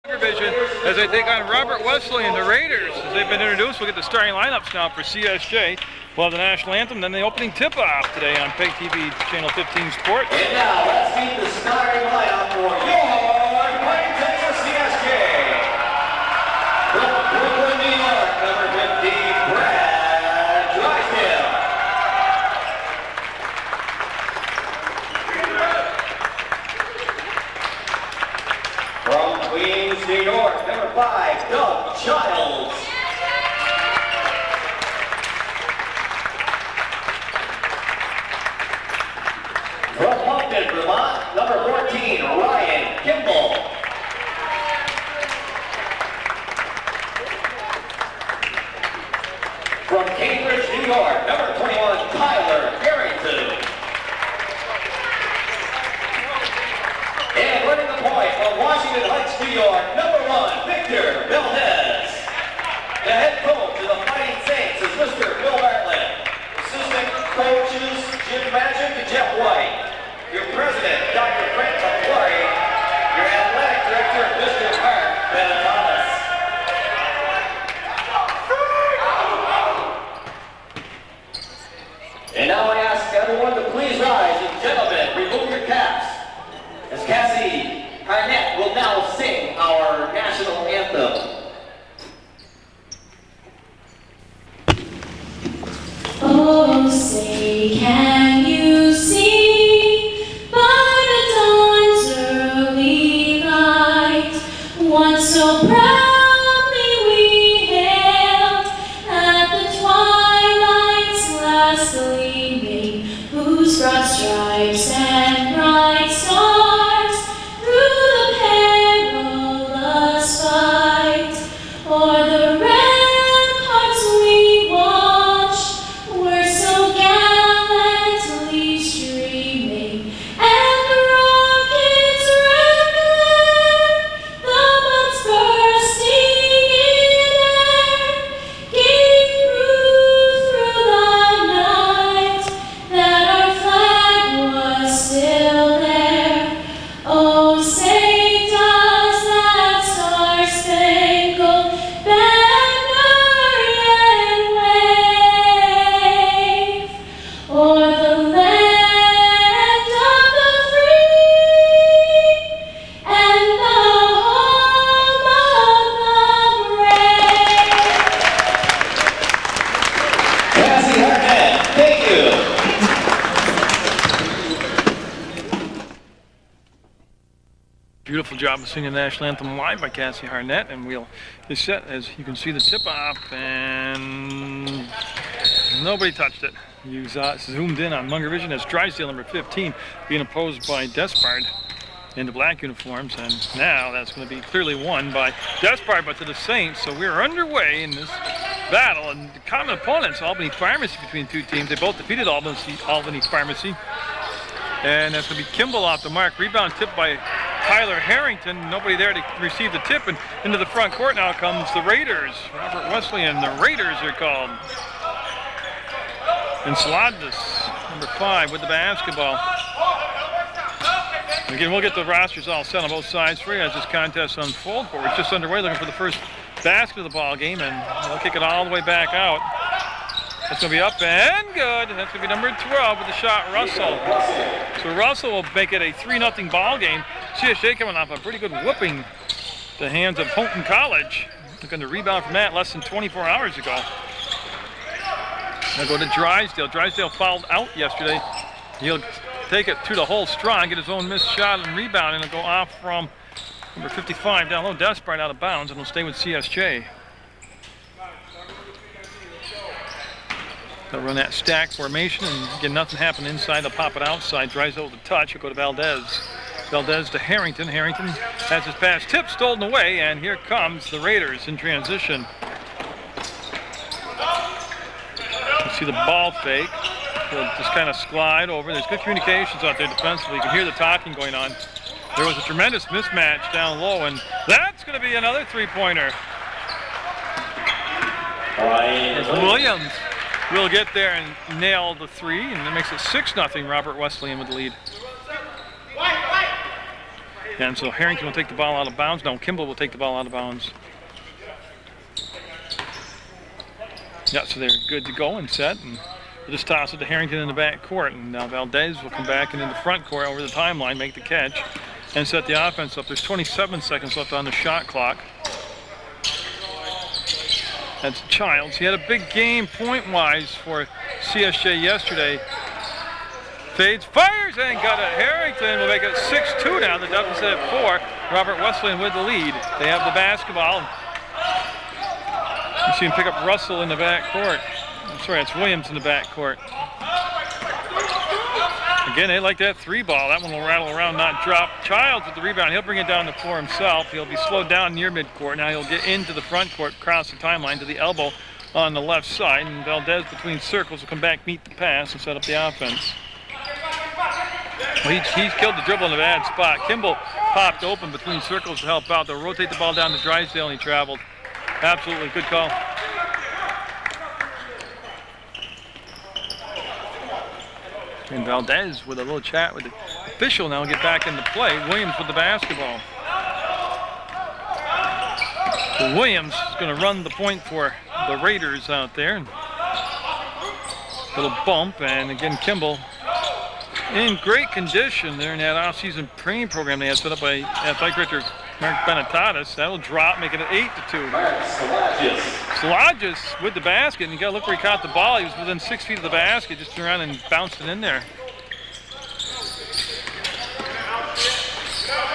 Division as they take on Robert Wesleyan, the Raiders. As they've been introduced, we'll get the starting lineups now for CSJ. We'll have the national anthem, then the opening tip-off today on PEGTV Channel 15 Sports. And now let's meet the starting lineup for your Rewind-CSJ. From Brooklyn, New York, number 15, Brad Drysdale. From Queens, New York, number 5, Doug Childs. From Moncton, Vermont, number 14, Ryan Kimball. From Cambridge, New York, number 21, Tyler Harrington. And winning the point from Washington Heights, New York, number 1, Victor Valdez. The head coach of the Fighting Saints is Mr. Bill Bartlett. Assistant coaches Jim Magic and Jeff White. Your president, Dr. Frank McClory. Your athletic director, Mr. Mark Benatalis. And now I ask everyone to please rise, and gentlemen, remove your caps. As Cassie Harnett will now sing our national anthem. Oh, say, can you see by the dawn's early light, once so proudly we hailed at the twilight's last gleaming, whose broad stripes and bright stars through the perilous fight o'er the ramparts we watched were so gallantly streaming, and the rockets' red glare, the bombs bursting in air, gave proof through the night that our flag was still there. Oh, say does that star-spangled banner yet wave o'er the land of the free and the home of the brave? Cassie Harnett, thank you. Beautiful job of singing the national anthem live by Cassie Harnett, and we'll is set as you can see the tip-off, and nobody touched it. You zoomed in on Munger Vision as Drysdale, number 15, being opposed by Despard in the black uniforms, and now that's going to be clearly won by Despard, but to the Saints. So we're underway in this battle, and the common opponents, Albany Pharmacy, between two teams. They both defeated Albany Pharmacy, and that's going to be Kimball off the mark. Rebound tip by Tyler Harrington. Nobody there to receive the tip, and into the front court now comes the Raiders. Robert Wesleyan, the Raiders are called. And Saladis, number 5, with the basketball. Again, we'll get the rosters all set on both sides for you as this contest unfolds, but we're just underway looking for the first basket of the ball game, and they'll kick it all the way back out. That's going to be up and good. That's going to be number 12 with the shot, Russell. So Russell will make it a 3-0 ball game. CSJ coming off a pretty good whooping at the hands of Houghton College. Looking to rebound from that less than 24 hours ago. Now go to Drysdale. Drysdale fouled out yesterday. He'll take it to the hole strong, get his own missed shot and rebound, and it'll go off from number 55 down low. Despard out of bounds, and will stay with CSJ. They'll run that stack formation, and again, nothing happened inside. They'll pop it outside. Drysdale with the touch. He'll go to Valdez. Valdez to Harrington. Harrington has his pass tip stolen away, and here comes the Raiders in transition. You see the ball fake. He'll just kind of slide over. There's good communications out there defensively. You can hear the talking going on. There was a tremendous mismatch down low, and that's going to be another three-pointer. As Williams will get there and nail the three, and that makes it 6-0. Robert Wesleyan with the lead. And so Harrington will take the ball out of bounds. No, Kimball will take the ball out of bounds. Yeah, so they're good to go and set. And we'll just toss it to Harrington in the back court. And now Valdez will come back into the front court over the timeline, make the catch, and set the offense up. There's 27 seconds left on the shot clock. That's Childs. He had a big game point-wise for CSJ yesterday. Fades, fires, and got it. Harrington will make it 6-2 now. The deficit at 4. Robert Wesleyan with the lead. They have the basketball. You see him pick up Russell in the back court. I'm sorry, it's Williams in the back court. Again, they like that 3-ball. That one will rattle around, not drop. Childs with the rebound. He'll bring it down the floor himself. He'll be slowed down near midcourt. Now he'll get into the front court, cross the timeline to the elbow on the left side. And Valdez between circles will come back, meet the pass, and set up the offense. Well, he's killed the dribble in a bad spot. Kimball popped open between circles to help out. They'll rotate the ball down to Drysdale, and he traveled. Absolutely good call. And Valdez with a little chat with the official now get back into play. Williams with the basketball. So Williams is going to run the point for the Raiders out there. Little bump, and again Kimball in great condition there in that off-season training program they had set up by athletic director Mark Benetatis. That'll drop, making it 8-2. Slodges with the basket, and you gotta look where he caught the ball. He was within 6 feet of the basket, just turned around and bounced it in there.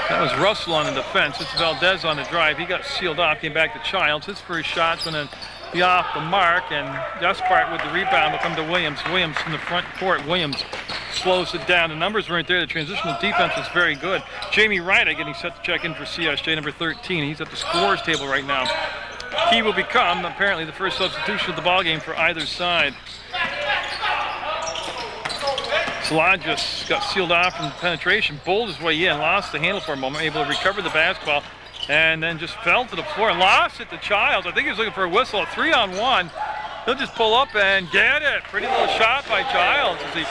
That was Russell on the defense. It's Valdez on the drive. He got sealed off, came back to Childs. His first shot's gonna be off the mark, and Despart with the rebound will come to Williams. Williams from the front court. Williams slows it down. The numbers weren't there. The transitional defense was very good. Jamie Wright getting set to check in for CSJ, number 13. He's at the scores table right now. He will become apparently the first substitution of the ball game for either side. Slodges got sealed off from the penetration, bowled his way in, lost the handle for a moment, able to recover the basketball, and then just fell to the floor and lost it to Childs. I think he was looking for a whistle, a 3-on-1. He'll just pull up and get it. Pretty little shot by Childs as he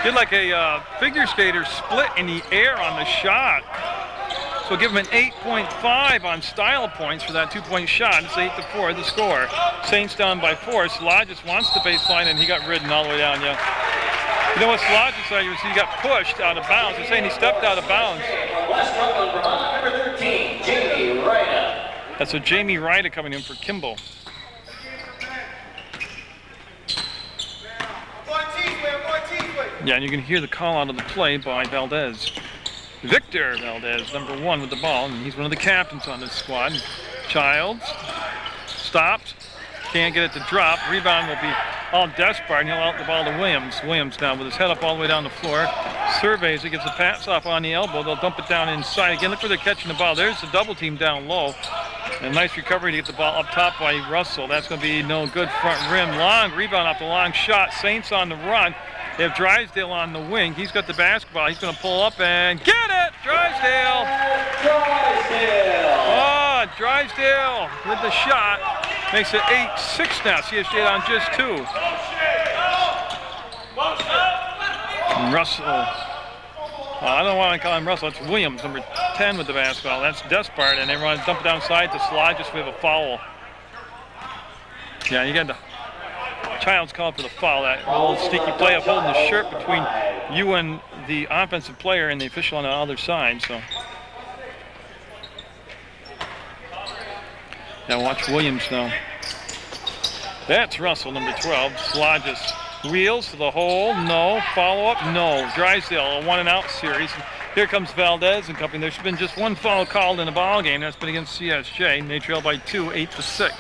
did like a figure skater split in the air on the shot. So give him an 8.5 on style points for that 2-point shot. It's 8-4 the score. Saints down by 4. Slodges wants the baseline, and he got ridden all the way down, yeah. You know what Slodges said? He got pushed out of bounds. They're saying he stepped out of bounds. Number 13, Jamie Ryder. That's a Jamie Ryder coming in for Kimball. Yeah, and you can hear the call out of the play by Valdez. Victor Valdez, number 1 with the ball, and he's one of the captains on this squad. Childs stopped, can't get it to drop. Rebound will be all Despart, and he'll out the ball to Williams. Williams now with his head up all the way down the floor. Surveys it, gets a pass off on the elbow. They'll dump it down inside. Again, look where they're catching the ball. There's the double team down low. And a nice recovery to get the ball up top by Russell. That's going to be no good. Front rim. Long rebound off the long shot. Saints on the run. They have Drysdale on the wing. He's got the basketball. He's going to pull up and get it! Drysdale! Oh, Drysdale with the shot. Makes it 8-6 now. CSJ on just 2. And Russell. I don't want to call him Russell. It's Williams, number 10 with the basketball. That's Despart, and everyone dump it downside to Slide. Just we have a foul. Yeah, you got the Childs called for the foul. That little sneaky play of holding the shirt between you and the offensive player and the official on the other side. So, now watch Williams now. That's Russell, number 12. Slodges wheels to the hole. No. Follow-up. No. Drysdale, a 1-and-out series. Here comes Valdez and company. There's been just one foul called in the ball game. That's been against CSJ. And they trail by 2, 8-6.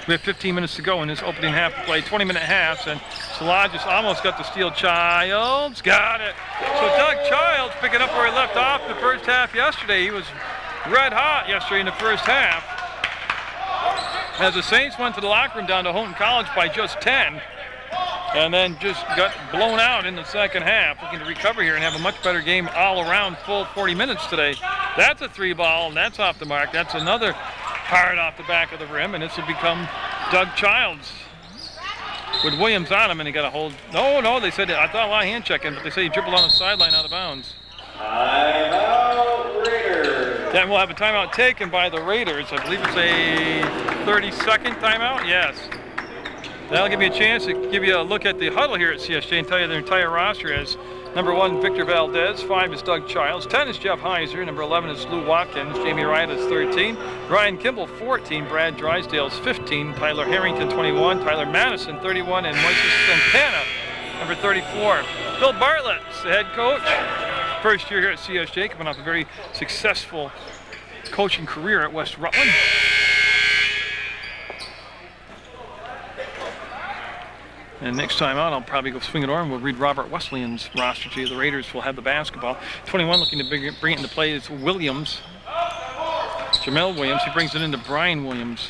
We have 15 minutes to go in this opening half to play. 20-minute halves. And Slodges almost got the steal. Childs got it. So Doug Childs picking up where he left off the first half yesterday. He was red hot yesterday in the first half. As the Saints went to the locker room down to Houghton College by just 10, and then just got blown out in the second half. Looking to recover here and have a much better game all around, full 40 minutes today. That's a 3-ball, and that's off the mark. That's another hard off the back of the rim, and this will become Doug Childs with Williams on him, and he got a hold. No, they said, I thought a lot of hand checking, but they say he dribbled on the sideline out of bounds. Timeout, Raiders. Then we'll have a timeout taken by the Raiders. I believe it's a 30-second timeout. Yes. That'll give me a chance to give you a look at the huddle here at CSJ and tell you their entire roster is number 1, Victor Valdez. 5 is Doug Childs. 10 is Jeff Heiser. Number 11 is Lou Watkins. Jamie Wright is 13. Ryan Kimball, 14. Brad Drysdale's 15. Tyler Harrington, 21. Tyler Madison, 31. And Moises Santana, number 34. Bill Bartlett, the head coach. First year here at CSJ, coming off a very successful coaching career at West Rutland. And next time out, I'll probably go swing it over and we'll read Robert Wesleyan's roster to you. The Raiders will have the basketball. 21 looking to bring it into play is Williams. Jamel Williams, he brings it into Brian Williams.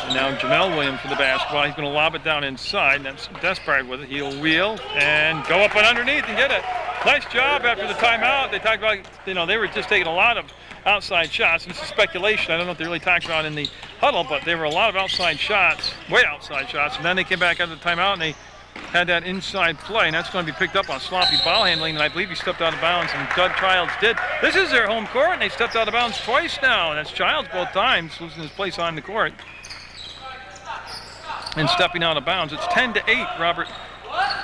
And now Jamel Williams for the basketball. He's going to lob it down inside, and that's Despard with it. He'll wheel and go up and underneath and get it. Nice job after the timeout. They talked about, they were just taking a lot of outside shots. This is speculation. I don't know if they really talked about in the huddle, but there were a lot of outside shots, way outside shots. And then they came back out of the timeout and they had that inside play, and that's going to be picked up on sloppy ball handling. And I believe he stepped out of bounds, and Doug Childs did. This is their home court, and they stepped out of bounds twice now. And that's Childs both times, losing his place on the court and stepping out of bounds. It's 10-8. Robert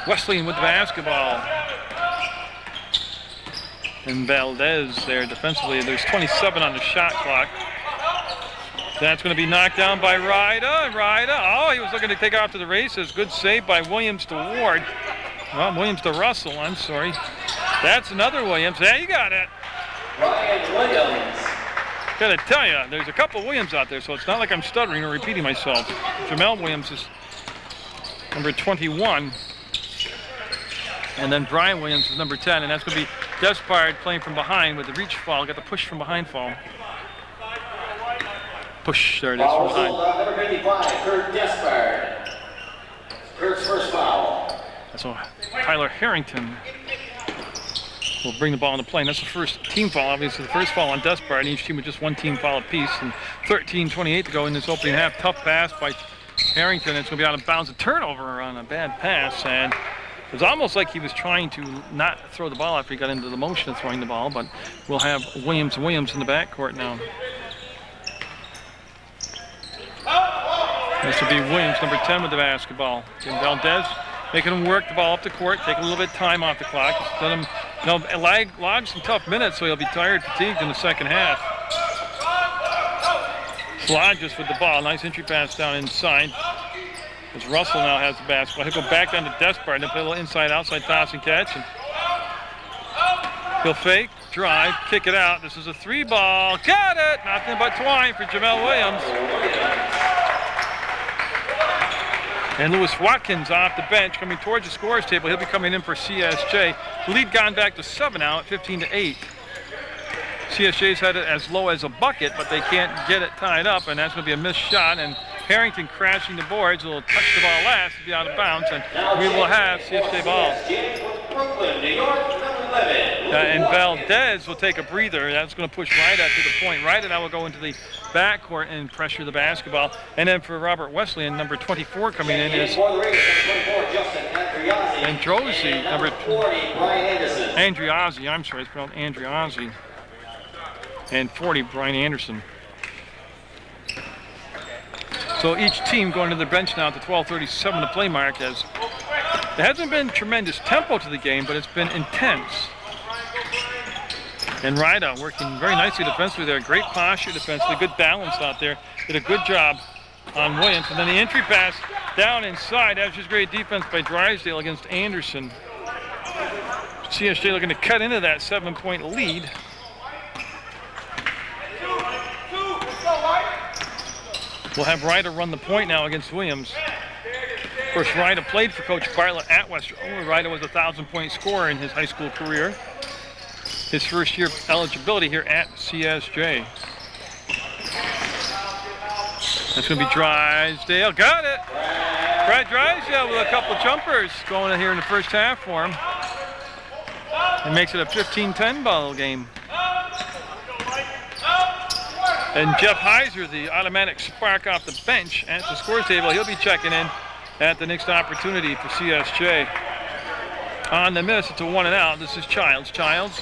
Wesleyan with the basketball. And Valdez there defensively. There's 27 on the shot clock. That's going to be knocked down by Ryda. Oh, he was looking to take off to the races. Good save by Williams to Ward. Well, Williams to Russell, I'm sorry. That's another Williams. Yeah, you got it. Ryan Williams. Gotta tell you, there's a couple Williams out there, so it's not like I'm stuttering or repeating myself. Jamel Williams is number 21. And then Brian Williams is number 10, and that's going to be Despard playing from behind with the reach foul. Got the push from behind foul. Push, there it is from behind. Number 55, Kurt Despard. Kurt's first foul. So Tyler Harrington will bring the ball into play. And that's the first team foul, obviously. The first foul on Despard, and each team with just one team foul apiece. And 13:28 to go in this opening half. Tough pass by Harrington. It's going to be out of bounds. A turnover on a bad pass, and it was almost like he was trying to not throw the ball after he got into the motion of throwing the ball, but we'll have Williams in the backcourt now. This will be Williams, number 10 with the basketball. And Valdez making him work the ball up the court, taking a little bit of time off the clock. Just let him log some tough minutes, so he'll be tired, fatigued in the second half. Slodges with the ball. Nice entry pass down inside. As Russell now has the basketball. He'll go back down to Despard and play a little inside-outside toss and catch. And he'll fake, drive, kick it out. This is a 3-ball. Got it! Nothing but twine for Jamel Williams. And Lewis Watkins off the bench coming towards the scorer's table. He'll be coming in for CSJ. The lead gone back to 7 now at 15-8. CSJ's had it as low as a bucket, but they can't get it tied up, and that's going to be a missed shot. And Harrington crashing the boards. Will touch the ball last to be out of bounds, and we will have CSJ ball. And Valdez will take a breather. That's going to push Ryda to the point. Ryda now will go into the backcourt and pressure the basketball. And then for Robert Wesleyan, number 24 coming in is Androzzi, number 40, Andriozzi. I'm sorry, it's spelled Andriozzi. And 40, Brian Anderson. So each team going to the bench now at the 12:37 to play mark. As there hasn't been tremendous tempo to the game, but it's been intense. And Ryda working very nicely defensively there. Great posture defensively, good balance out there. Did a good job on Williams. And then the entry pass down inside. That was just great defense by Drysdale against Anderson. CSJ looking to cut into that 7-point lead. We'll have Ryda run the point now against Williams. Of course, Ryda played for Coach Bartlett at West Rutland. Ryda was a 1,000-point scorer in his high school career. His first year of eligibility here at CSJ. That's going to be Drysdale. Got it! Brad Drysdale with a couple jumpers going in here in the first half for him. It makes it a 15-10 ball game. And Jeff Heiser, the automatic spark off the bench at the score table, he'll be checking in at the next opportunity for CSJ. On the miss, it's a 1 and out. This is Childs. Childs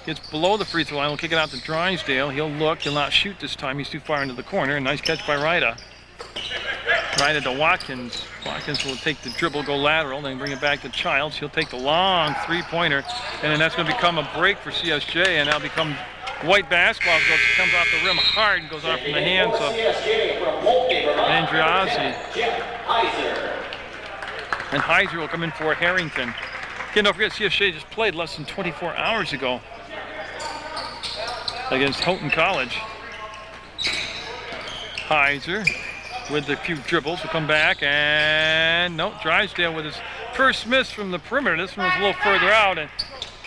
gets below the free throw line. We'll kick it out to Drysdale. He'll look. He'll not shoot this time. He's too far into the corner. Nice catch by Ryda. Ryda to Watkins. Watkins will take the dribble, go lateral, then bring it back to Childs. He'll take the long three-pointer, and then that's going to become a break for CSJ, and that'll become white basketball. It comes off the rim hard and goes off from the hands of Andriozzi. And Heiser will come in for Harrington. Again, don't forget, CSJ just played less than 24 hours ago against Houghton College. Heiser with a few dribbles will come back, and no, Drysdale with his first miss from the perimeter. This one was a little further out, and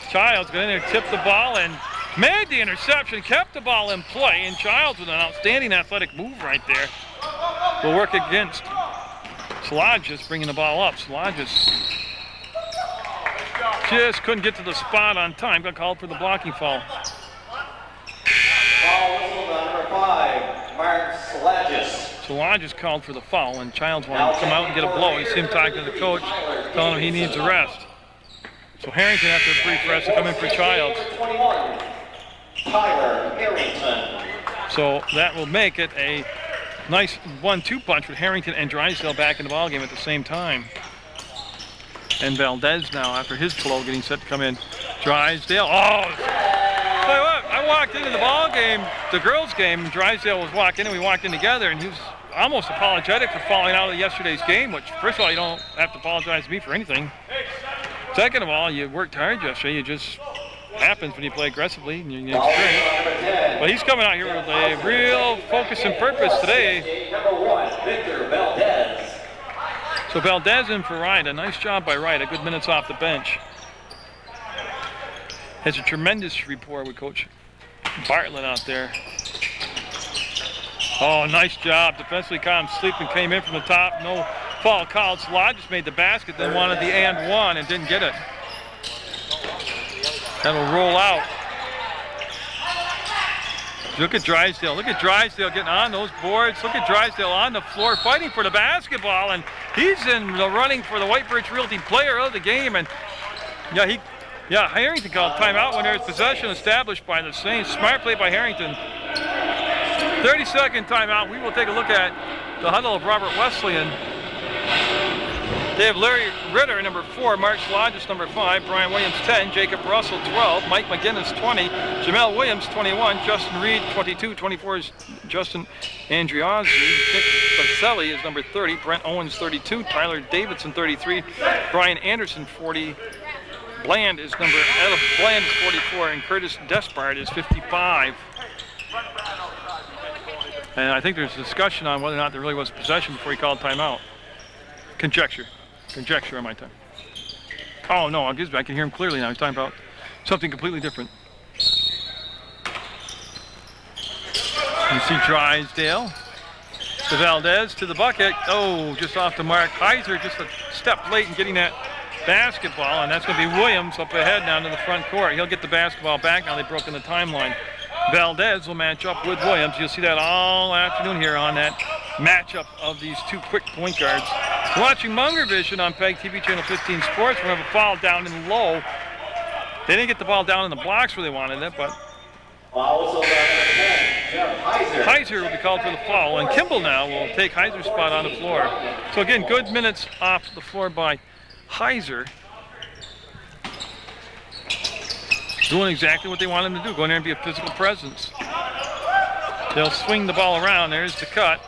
Childs got in there, tipped the ball, and made the interception, kept the ball in play, and Childs with an outstanding athletic move right there will work against Slodges bringing the ball up. Slodges just couldn't get to the spot on time. Got called for the blocking foul. Foul whistle number 5, Mark Slodges. Slodges called for the foul, and Childs wanted to come out and get a blow. You see him talking to the coach, telling him he needs a rest. So Harrington, after a brief rest, will come in for Childs. 21, Tyler Harrington. So that will make it a nice 1-2 punch with Harrington and Drysdale back in the ballgame at the same time. And Valdez now, after his blow, getting set to come in. Drysdale, tell you what, I walked into the ball game, the girls' game, and Drysdale was walking in, and we walked in together, and he was almost apologetic for falling out of yesterday's game, which, first of all, you don't have to apologize to me for anything. Second of all, you worked hard yesterday. It just happens when you play aggressively and you're experienced. But he's coming out here with a real focus and purpose today. Number 1, Victor Valdez. So Valdez in for Ryda. Nice job by Ryda. Good minutes off the bench. Has a tremendous rapport with Coach Bartlett out there. Oh, nice job. Defensively caught him sleeping, came in from the top. No foul called. Slodges made the basket, then wanted the and one and didn't get it. That'll roll out. Look at Drysdale. Look at Drysdale getting on those boards. Look at Drysdale on the floor fighting for the basketball, and he's in the running for the White Birch Realty Player of the Game. And Harrington called timeout when there's possession established by the Saints. Smart play by Harrington. 30-second timeout. We will take a look at the huddle of Robert Wesleyan. They have Larry Ritter, number 4, Mark Slodges, number 5, Brian Williams, 10, Jacob Russell, 12, Mike McGinnis, 20, Jamel Williams, 21, Justin Reed, 22, 24 is Justin Andriozzi, Nick Baselli is number 30, Brent Owens, 32, Tyler Davidson, 33, Brian Anderson, 40, Bland is 44, and Curtis Despard is 55. And I think there's a discussion on whether or not there really was possession before he called timeout. Conjecture on my time. Oh no, I can hear him clearly now. He's talking about something completely different. You see Drysdale to Valdez to the bucket. Oh, just off the mark. Heiser just a step late in getting that basketball, and that's going to be Williams up ahead now to the front court. He'll get the basketball back now. They've broken the timeline. Valdez will match up with Williams. You'll see that all afternoon here on that matchup of these two quick point guards. We're watching Munger Vision on PEGTV Channel 15 Sports. We're going to have a foul down and low. They didn't get the ball down in the blocks where they wanted it, but Heiser will be called for the foul, and Kimball now will take Heiser's spot on the floor. So again, good minutes off the floor by Heiser. Doing exactly what they want him to do, go in there and be a physical presence. They'll swing the ball around. There's the cut.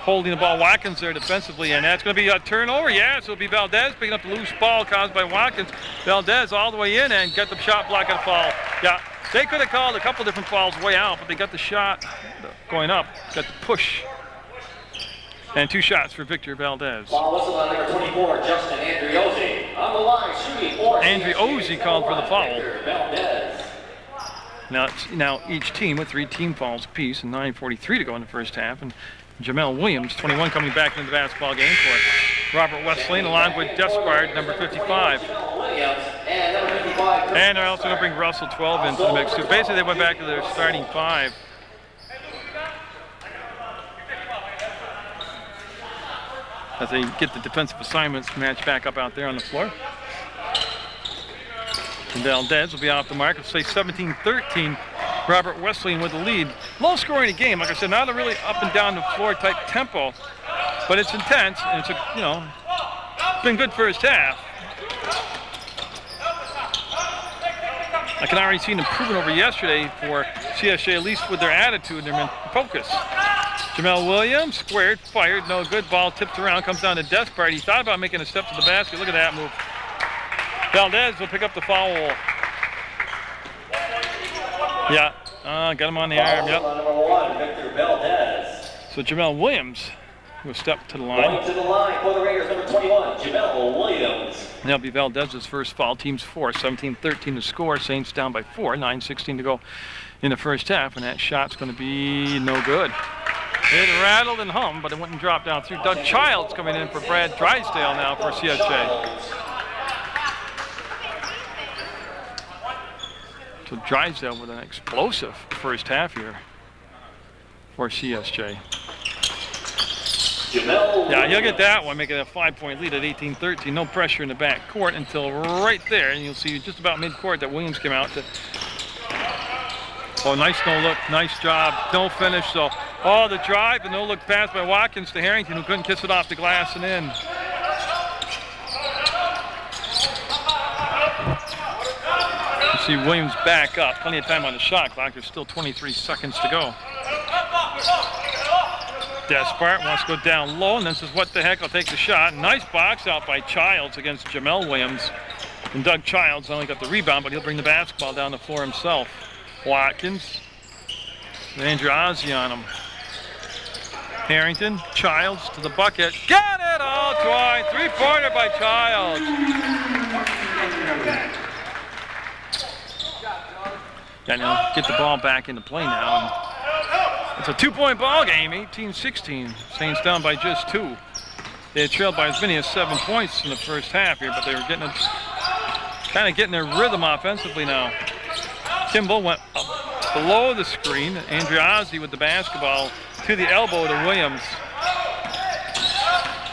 Holding the ball, Watkins there defensively, and that's going to be a turnover. Yeah, so it'll be Valdez picking up the loose ball caused by Watkins. Valdez all the way in and get the shot block and foul. Yeah, they could have called a couple different fouls way out, but they got the shot going up, got the push. And 2 shots for Victor Valdez. Foul whistle on number 24, Justin Andriozzi. On the line, shooting for Andriozzi called for the foul. Valdez. Now each team with 3 team fouls apiece, and 9:43 to go in the first half. And Jamel Williams, 21, coming back into the basketball game for Robert Wesleyan, along with Despard, number 55. And they're also going to bring Russell, 12, into the mix too. Basically, they went back to their starting 5. As they get the defensive assignments matched back up out there on the floor. And Valdez will be off the mark. It'll say 17-13. Robert Wesleyan with the lead. Low scoring game. Like I said, not a really up and down the floor type tempo, but it's intense and it's been good first half. I can already see an improvement over yesterday for CSJ, at least with their attitude and their focus. Jamel Williams squared, fired, no good. Ball tipped around, comes down to Despard. He thought about making a step to the basket. Look at that move. Valdez will pick up the foul. Yeah, got him on the arm. Yep. Number 1, Victor Valdez. So Jamel Williams will step to the line. Going to the line for the Raiders, number 21, Jamel Williams. And that'll be Valdez's first foul. Team's 4, 17-13 to score. Saints down by 4, 9:16 to go in the first half, and that shot's going to be no good. It rattled and hummed, but it wouldn't drop down through. Doug Childs coming in for Brad Drysdale now for CSJ. So Drysdale with an explosive first half here for CSJ. Yeah, he'll get that one, making a 5-point lead at 18-13. No pressure in the back court until right there, and you'll see just about mid-court that Williams came out to. Oh, nice no-look, nice job, no finish. So, the drive, the no-look pass by Watkins to Harrington, who couldn't kiss it off the glass and in. You see Williams back up, plenty of time on the shot clock. There's still 23 seconds to go. Despard wants to go down low and then says, what the heck, I'll take the shot. Nice box out by Childs against Jamel Williams. And Doug Childs only got the rebound, but he'll bring the basketball down the floor himself. Watkins, Andrew Ozzie on him. Harrington, Childs to the bucket. Got it all twice. 3-pointer by Childs. Yeah, now get the ball back into play now. It's a 2-point ball game, 18-16. Saints down by just 2. They had trailed by as many as 7 points in the first half here, but they were kind of getting their rhythm offensively now. Kimball went up below the screen. Andriazzi with the basketball to the elbow to Williams.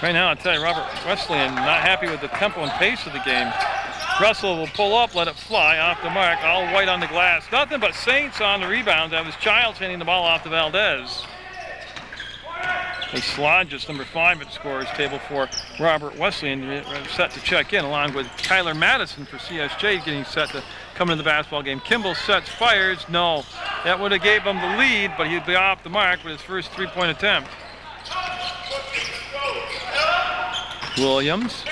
Right now, I'll tell you, Robert Wesleyan not happy with the tempo and pace of the game. Russell will pull up, let it fly off the mark, all white on the glass. Nothing but Saints on the rebounds. That was Childs handing the ball off to Valdez. The Slodges, number 5 at scorers table for Robert Wesleyan, set to check in, along with Tyler Madison for CSJ, getting set to come into the basketball game. Kimball sets, fires, no. That would have gave him the lead, but he'd be off the mark with his first 3-point attempt. Williams,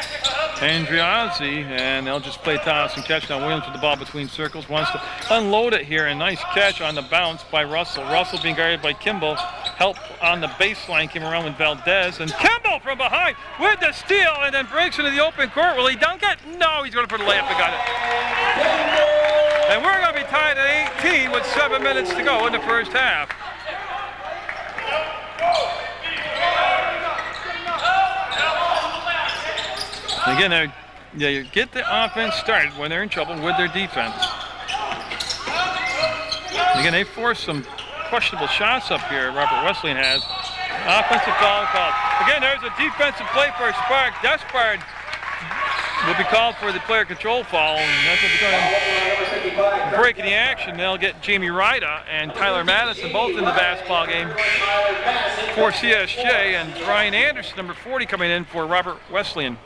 Andriazzi, and they'll just play toss and catch. Now Williams with the ball between circles, wants to unload it here, and nice catch on the bounce by Russell. Russell being guarded by Kimball. Help on the baseline came around with Valdez, and Kimball from behind with the steal, and then breaks into the open court. Will he dunk it? No, he's going to put a layup and got it. And we're going to be tied at 18 with 7 minutes to go in the first half. Again, you get the offense started when they're in trouble with their defense. Again, they forced some questionable shots up here, Robert Wesleyan has. Offensive foul called. Again, there's a defensive play for Spark. Despard will be called for the player control foul, and that's what's going to break the action. They'll get Jamie Ryda and Tyler Madison both in the basketball game for CSJ, and Brian Anderson, number 40, coming in for Robert Wesleyan.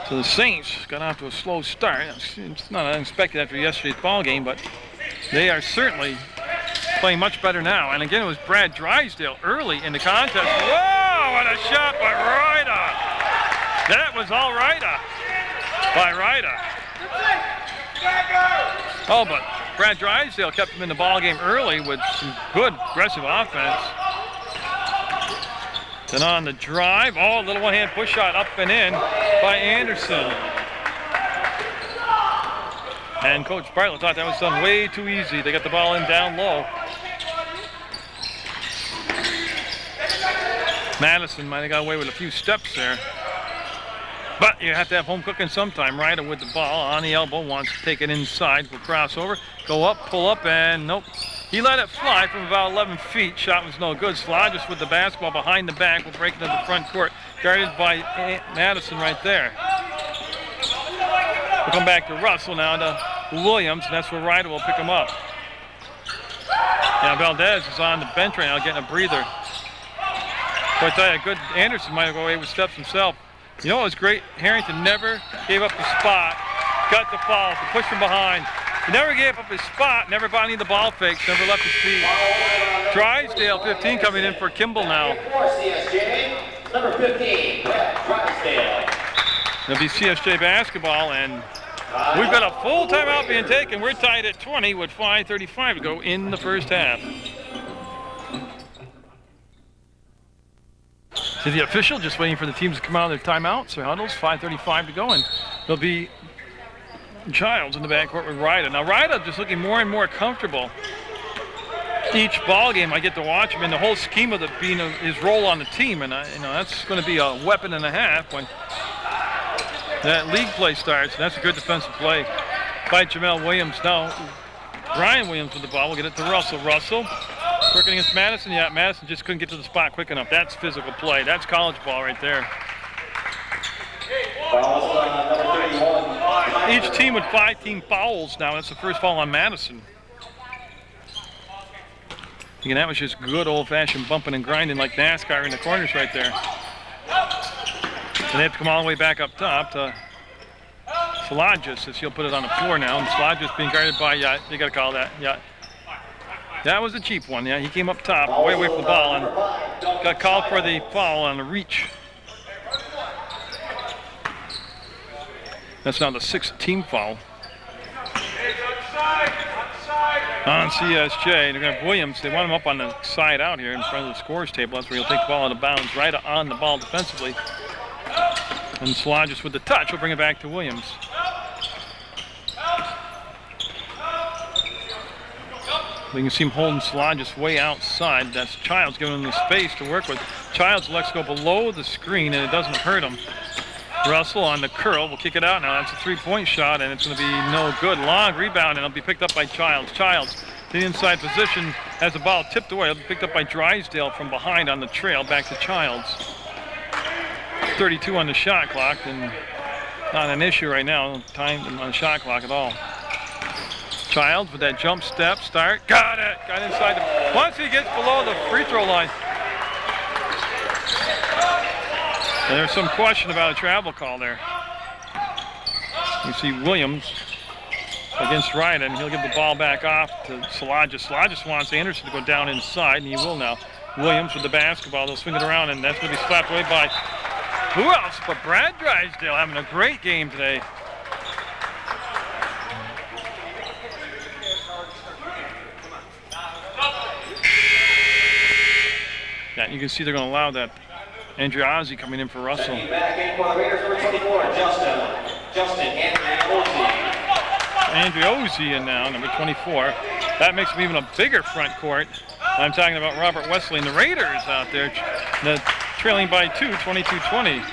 So the Saints got off to a slow start. It's not unexpected after yesterday's ball game, but they are certainly playing much better now. And again, it was Brad Drysdale early in the contest. Whoa, what a shot by Ryda. That was all Ryda by Ryda. Oh, but Brad Drysdale kept him in the ball game early with some good aggressive offense. Then on the drive, a little one-hand push shot up and in by Anderson. And Coach Bartlett thought that was done way too easy. They got the ball in down low. Madison might have got away with a few steps there. But you have to have home cooking sometime. Ryder with the ball on the elbow, wants to take it inside for crossover. Go up, pull up, and nope. He let it fly from about 11 feet. Shot was no good. Slodges with the basketball behind the back will break into the front court. guarded by Madison right there. We'll come back to Russell now to Williams, and that's where Ryder will pick him up. Yeah, Valdez is on the bench right now getting a breather. But I tell you, good Anderson might have gone away with steps himself. You know what was great? Harrington never gave up the spot, got the foul, to push from behind. He never gave up his spot, never bought any of the ball fakes, never left his feet. Drysdale, 15, coming in for Kimball now. CSJ, number 15, Drysdale. It'll be CSJ basketball, and we've got a full timeout being taken. We're tied at 20 with 5:35 to go in the first half. To the official, just waiting for the teams to come out of their timeouts. Their huddles, 5:35 to go, and there'll be Childs in the backcourt with Ryder. Now Ryder just looking more and more comfortable. Each ball game I get to watch him in the whole scheme of being his role on the team, and that's going to be a weapon and a half when that league play starts. And that's a good defensive play by Jamel Williams. Now Brian Williams with the ball. We'll get it to Russell. Russell working against Madison. Yeah, Madison just couldn't get to the spot quick enough. That's physical play. That's college ball right there. Each team with 5 team fouls now. That's the first foul on Madison. Again, that was just good old-fashioned bumping and grinding like NASCAR in the corners right there. And they have to come all the way back up top to Salagis as he'll put it on the floor now. And Salagis being guarded by, you got to call that, That was a cheap one, He came up top, way away from the ball, and got called for the foul on the reach. That's now the 6th team foul on CSJ. They're going to have Williams. They want him up on the side out here in front of the scores table. That's where he'll take the ball out of bounds, right on the ball defensively. And Salagis with the touch will bring it back to Williams. We can see him holding Salagis way outside. That's Childs giving him the space to work with. Childs lets go below the screen, and it doesn't hurt him. Russell on the curl will kick it out now. That's a 3-point shot, and it's going to be no good. Long rebound, and it'll be picked up by Childs. Childs to the inside position has the ball tipped away. It'll be picked up by Drysdale from behind on the trail. Back to Childs. 32 on the shot clock, and not an issue right now. Time on the shot clock at all. Childs with that jump step start. Got it. Got inside. Once he gets below the free throw line. And there's some question about a travel call there. You see Williams against Ryder, and he'll give the ball back off to Salagis. Salagis wants Anderson to go down inside, and he will now. Williams with the basketball. They'll swing it around, and that's going to be slapped away by who else but Brad Drysdale, having a great game today. Yeah, you can see they're going to allow that. Andriozzi coming in for Russell. Back in for the Raiders, number 24, Justin Andriozzi in now, number 24. That makes him even a bigger front court. I'm talking about Robert Wesleyan. The Raiders out there trailing by 2, 22-20.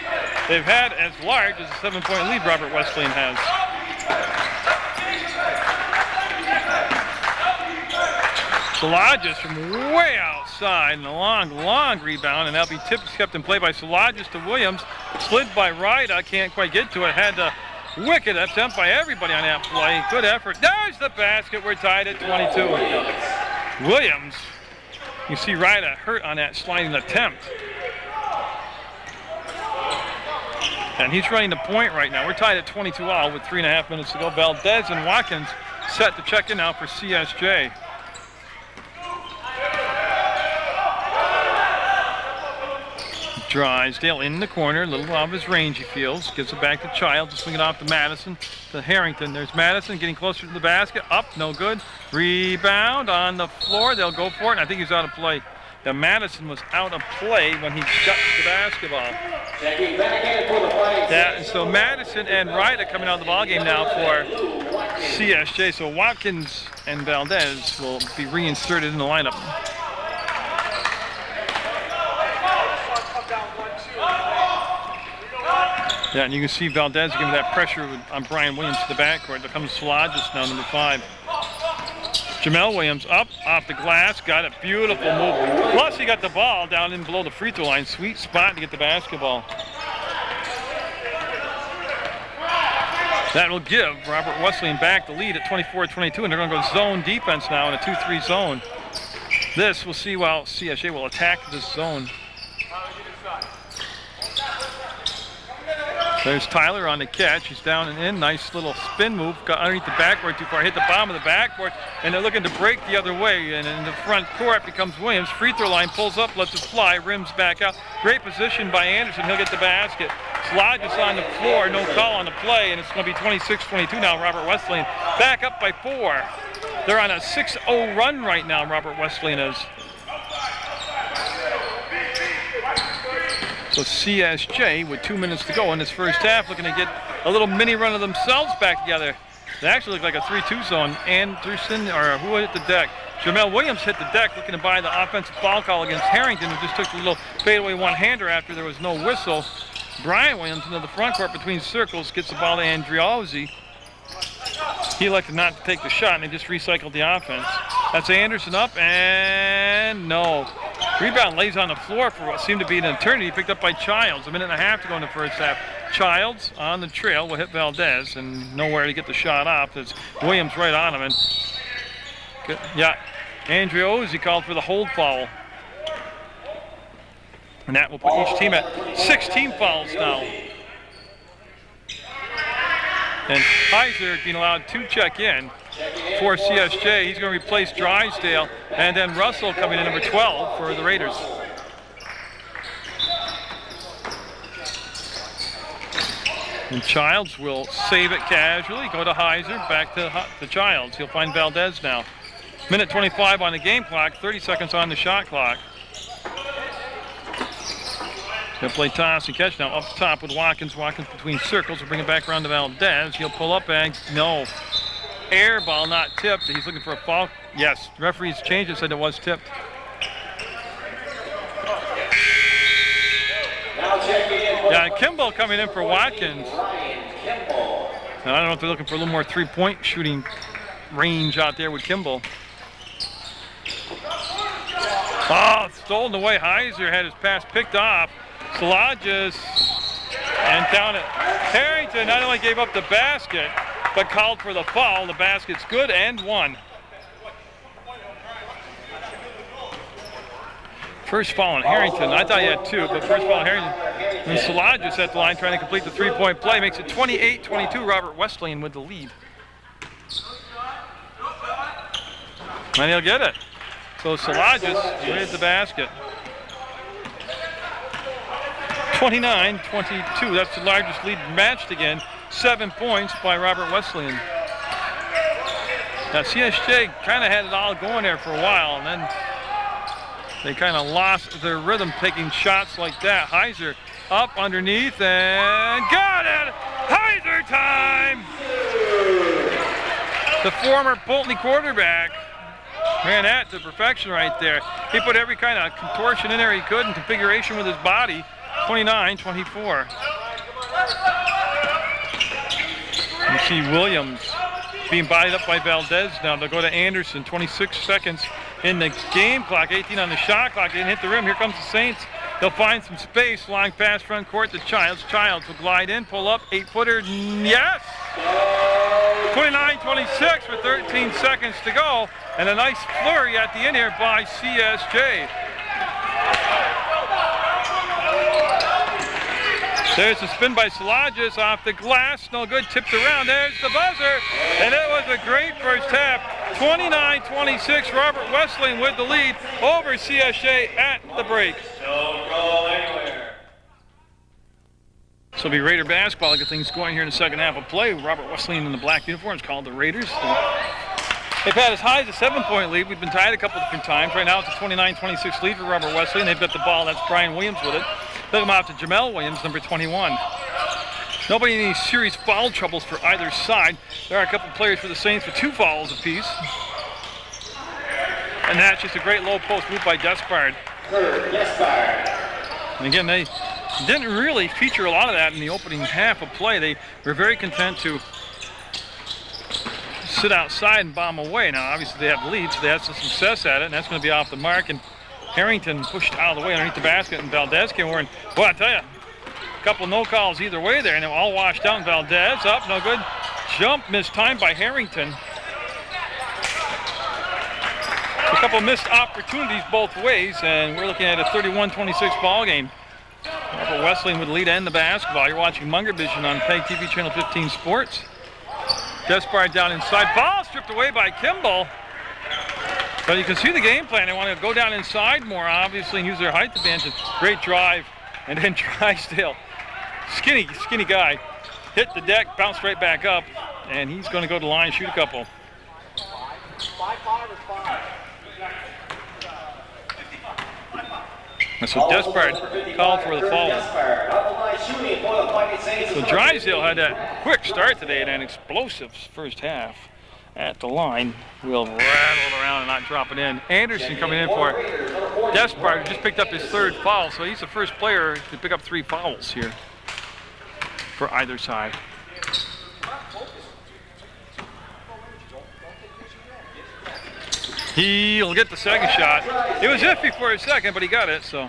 They've had as large as a 7-point lead Robert Wesleyan has. Salagis from way outside, and a long rebound, and that'll be kept in play by Salagis to Williams. Slid by Ryder, can't quite get to it. Had the wicked attempt by everybody on that play. Good effort. There's the basket. We're tied at 22. Williams, you see Ryder hurt on that sliding attempt. And he's running the point right now. We're tied at 22 all with 3.5 minutes to go. Valdez and Watkins set to check in now for CSJ. Drysdale in the corner, a little out of his range he feels. Gives it back to Childs, to swing it off to Madison, to Harrington. There's Madison getting closer to the basket. Up, no good. Rebound on the floor. They'll go for it, and I think he's out of play. The Madison was out of play when he got the basketball. Yeah, and so Madison and Ryder coming out of the ballgame now for CSJ. So Watkins and Valdez will be reinserted in the lineup. Yeah, and you can see Valdez giving that pressure on Brian Williams to the backcourt. There comes Salagis now, number 5. Jamel Williams up off the glass, got it, beautiful move. Plus he got the ball down in below the free throw line. Sweet spot to get the basketball. That will give Robert Wesleyan back the lead at 24-22, and they're going to go zone defense now in a 2-3 zone. This, we'll see while CSJ will attack this zone. There's Tyler on the catch. He's down and in. Nice little spin move. Got underneath the backboard too far. Hit the bottom of the backboard. And they're looking to break the other way. And in the front court becomes Williams. Free throw line pulls up, lets it fly, rims back out. Great position by Anderson. He'll get the basket. Slodges on the floor. No call on the play. And it's going to be 26-22 now. Robert Wesleyan back up by 4. They're on a 6-0 run right now, Robert Wesleyan is. So CSJ with 2 minutes to go in this first half, looking to get a little mini run of themselves back together. They actually look like a 3-2 zone. Anderson, or who hit the deck? Jamel Williams hit the deck looking to buy the offensive foul call against Harrington, who just took the little fadeaway one-hander after there was no whistle. Brian Williams into the front court between circles, gets the ball to Andriozzi. He elected not to take the shot, and they just recycled the offense. That's Anderson up, and no. Rebound lays on the floor for what seemed to be an eternity, picked up by Childs. A minute and a half to go in the first half. Childs on the trail will hit Valdez, and nowhere to get the shot off. There's Williams right on him. And yeah, Andriozzi called for the hold foul. And that will put each team at 16 fouls now. And Heiser being allowed to check in for CSJ. He's going to replace Drysdale. And then Russell coming in number 12 for the Raiders. And Childs will save it casually. Go to Heiser, back to Childs. He'll find Valdez now. Minute 25 on the game clock, 30 seconds on the shot clock. He'll play toss and catch now up top with Watkins. Watkins between circles. Will bring it back around to Valdez. He'll pull up and no. Air ball not tipped. He's looking for a foul. Yes, referees changed it, said it was tipped. Yeah, Kimball coming in for Watkins. And I don't know if they're looking for a little more three-point shooting range out there with Kimball. Oh, stolen away. Heiser had his pass picked off. Slodges and down it. Harrington not only gave up the basket, but called for the foul. The basket's good and one. First foul on Harrington. I thought he had 2, but first foul on Harrington. And Slodges at the line trying to complete the three-point play. Makes it 28-22. Robert Wesleyan with the lead. And he'll get it. So Slodges hit the basket. 29-22, that's the largest lead matched again. 7 points by Robert Wesleyan. Now CSJ kind of had it all going there for a while, and then they kind of lost their rhythm taking shots like that. Heiser up underneath and got it! Heiser time! The former Pulteney quarterback ran that to perfection right there. He put every kind of contortion in there he could and configuration with his body. 29-24. You see Williams being bodied up by Valdez now. They'll go to Anderson. 26 seconds in the game clock. 18 on the shot clock. Didn't hit the rim. Here comes the Saints. They'll find some space. Long pass front court to Childs. Childs will glide in, pull up, 8-footer. Yes! 29-26 with 13 seconds to go. And a nice flurry at the end here by CSJ. There's a spin by Slodges off the glass. No good. Tipped around. There's the buzzer. And it was a great first half. 29-26. Robert Wesleyan with the lead over CSJ at the break. Don't go anywhere. So it'll be Raider basketball. Get things going here in the second half of play. Robert Wesleyan in the black uniforms called the Raiders. They've had as high as a 7-point lead. We've been tied a couple different times. Right now it's a 29-26 lead for Robert Wesleyan. They've got the ball. That's Brian Williams with it. They'll come out to Jamel Williams, number 21. Nobody in any serious foul troubles for either side. There are a couple players for the Saints with 2 fouls apiece. And that's just a great low post move by Despard. And again, they didn't really feature a lot of that in the opening half of play. They were very content to sit outside and bomb away. Now, obviously, they have the lead, so they had some success at it, and that's going to be off the mark. And Harrington pushed out of the way underneath the basket, and Valdez came over. And, boy, I tell you, a couple no calls either way there, and they're all washed out. And Valdez up, no good. Jump missed time by Harrington. A couple missed opportunities both ways, and we're looking at a 31-26 ball game. Wesleyan with the lead and the basketball. You're watching Munger Vision on PEGTV Channel 15 Sports. Despard down inside. Ball stripped away by Kimball. But you can see the game plan. They want to go down inside more, obviously, and use their height advantage. Great drive. And then Drysdale, skinny guy, hit the deck, bounced right back up, and he's going to go to the line and shoot a couple. So Despard called for the foul. So Drysdale had that quick start today and an explosive first half at the line. Will rattle around and not drop it in. Anderson coming in for Despard, who just picked up his third foul, so he's the first player to pick up 3 fouls here for either side. He'll get the second shot. It was iffy for a second, but he got it, so.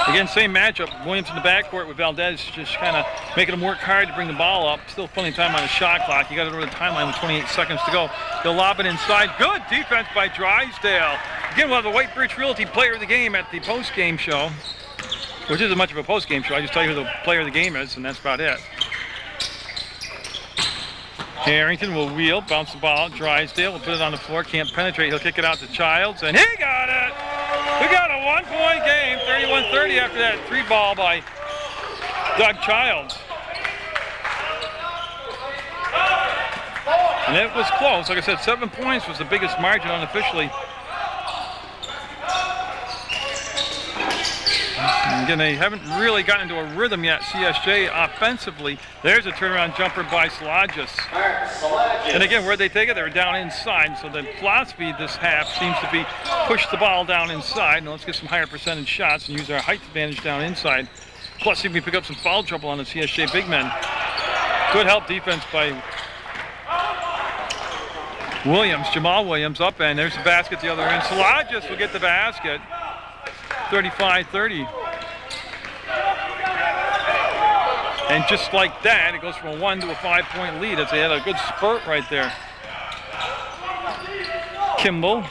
Again, same matchup. Williams in the backcourt with Valdez just kind of making him work hard to bring the ball up. Still plenty of time on the shot clock. You got to go to the timeline with 28 seconds to go. They'll lob it inside. Good defense by Drysdale. Again, we'll have the White Birch Realty Player of the Game at the post-game show, which isn't much of a post-game show. I just tell you who the player of the game is, and that's about it. Harrington will wheel, bounce the ball. Drysdale will put it on the floor, can't penetrate. He'll kick it out to Childs, and he got it! We got a one-point game, 31-30 after that 3-ball by Doug Childs. And it was close. Like I said, 7 points was the biggest margin unofficially. And again, they haven't really gotten into a rhythm yet, CSJ, offensively. There's a turnaround jumper by Salagis. And again, where'd they take it? They were down inside. So the philosophy this half seems to be push the ball down inside. Now let's get some higher percentage shots and use our height advantage down inside. Plus, see if we pick up some foul trouble on the CSJ big men. Good help defense by Williams, Jamal Williams up, and there's the basket the other end. Salagis will get the basket. 35-30. And just like that, it goes from a 1 to a 5-point lead as they had a good spurt right there. Kimball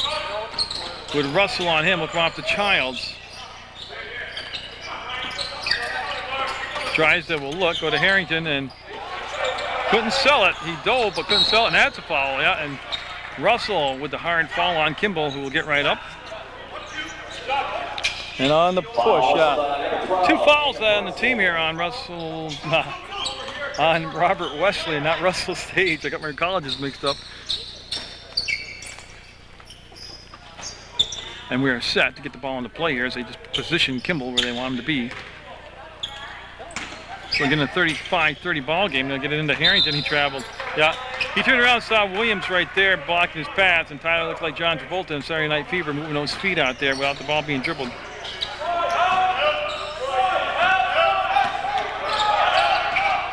with Russell on him will come off to Childs. Drysdale will look, go to Harrington, and couldn't sell it. He dove, but couldn't sell it, and that's a foul, yeah. And Russell with the hard foul on Kimball, who will get right up. And on the push, 2 fouls on the team here on Russell, on Robert Wesleyan, not Russell Stage. I got my colleges mixed up. And we are set to get the ball into play here as they just position Kimball where they want him to be. So we're getting a 35-30 ball game. They'll get it into Harrington. He traveled. Yeah, he turned around and saw Williams right there blocking his path, and Tyler looked like John Travolta in Saturday Night Fever moving those feet out there without the ball being dribbled.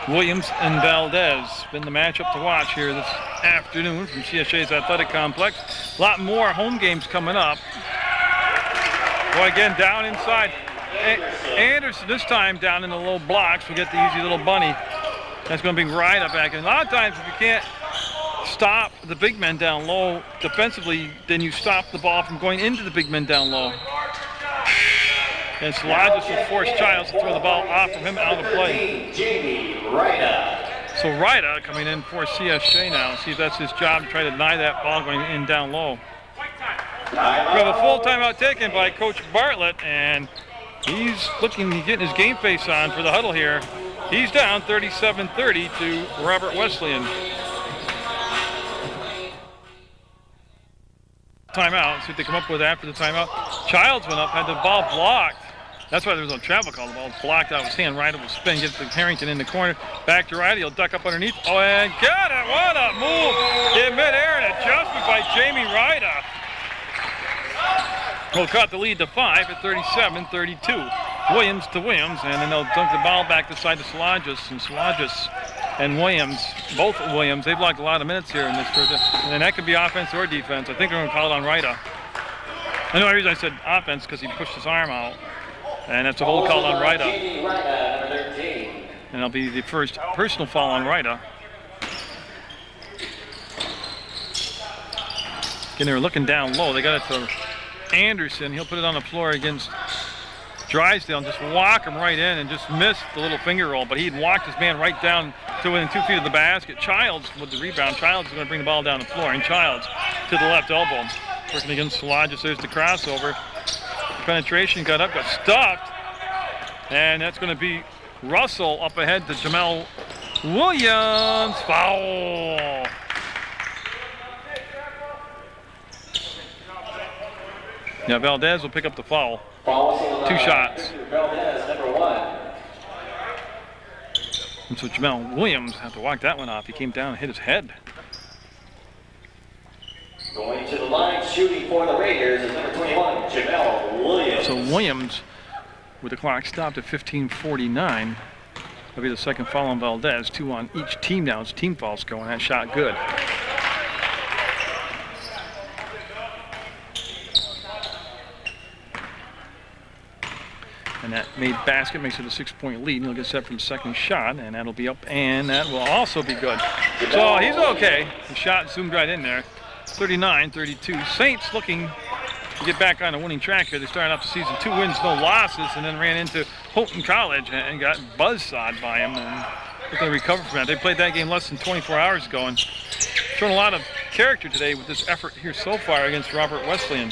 Williams and Valdez been the matchup to watch here this afternoon from CSJ's Athletic Complex. A lot more home games coming up. Boy, again, down inside. Anderson this time down in the low blocks. We get the easy little bunny. That's going to bring Ryder back. And a lot of times if you can't stop the big men down low defensively, then you stop the ball from going into the big men down low. And Salagis will force Childs to throw the ball off of him out of play. So Ryder coming in for CSJ now. See if that's his job to try to deny that ball going in down low. We have a full timeout taken by Coach Bartlett, and he's getting his game face on for the huddle here. He's down 37-30 to Robert Wesleyan. Timeout. See what they come up with after the timeout. Childs went up, had the ball blocked. That's why there was no travel call. The ball blocked out of his hand. Ryder will spin, get to Harrington in the corner. Back to Ryder. He'll duck up underneath. Oh, and got it. What a move in midair. An adjustment by Jamie Ryder. Will cut the lead to 5 at 37-32. Williams to Williams, and then they'll dunk the ball back to side to Salajas, and Salajas and Williams, both Williams, they've logged a lot of minutes here in this first, and that could be offense or defense. I think they're going to call it on Rida. The only reason I said offense because he pushed his arm out, and that's a hold call on Rida. And it'll be the first personal foul on Rida. Again, they were looking down low. They got it to Anderson. He'll put it on the floor against Drysdale and just walk him right in and just missed the little finger roll. But he'd walked his man right down to within 2 feet of the basket. Childs with the rebound. Childs is going to bring the ball down the floor, and Childs to the left elbow. Working against Salajas. There's the crossover. The penetration got up, got stuffed. And that's going to be Russell up ahead to Jamel Williams. Foul. Yeah, Valdez will pick up the foul. 2 shots. Valdez, number 1. And so Jamel Williams had to walk that one off. He came down and hit his head. Going to the line, shooting for the Raiders is number 21, Jamel Williams. So Williams, with the clock stopped at 15:49, that'll be the second foul on Valdez. 2 on each team now. It's team fouls going. That shot good. And that made basket, makes it a 6-point lead. He'll get set from second shot, and that'll be up, and that will also be good. So he's okay. The shot zoomed right in there. 39-32. Saints looking to get back on a winning track here. They started off the season 2 wins, no losses, and then ran into Houghton College and got buzzsawed by him. And they're going to recover from that. They played that game less than 24 hours ago and shown a lot of character today with this effort here so far against Robert Wesleyan.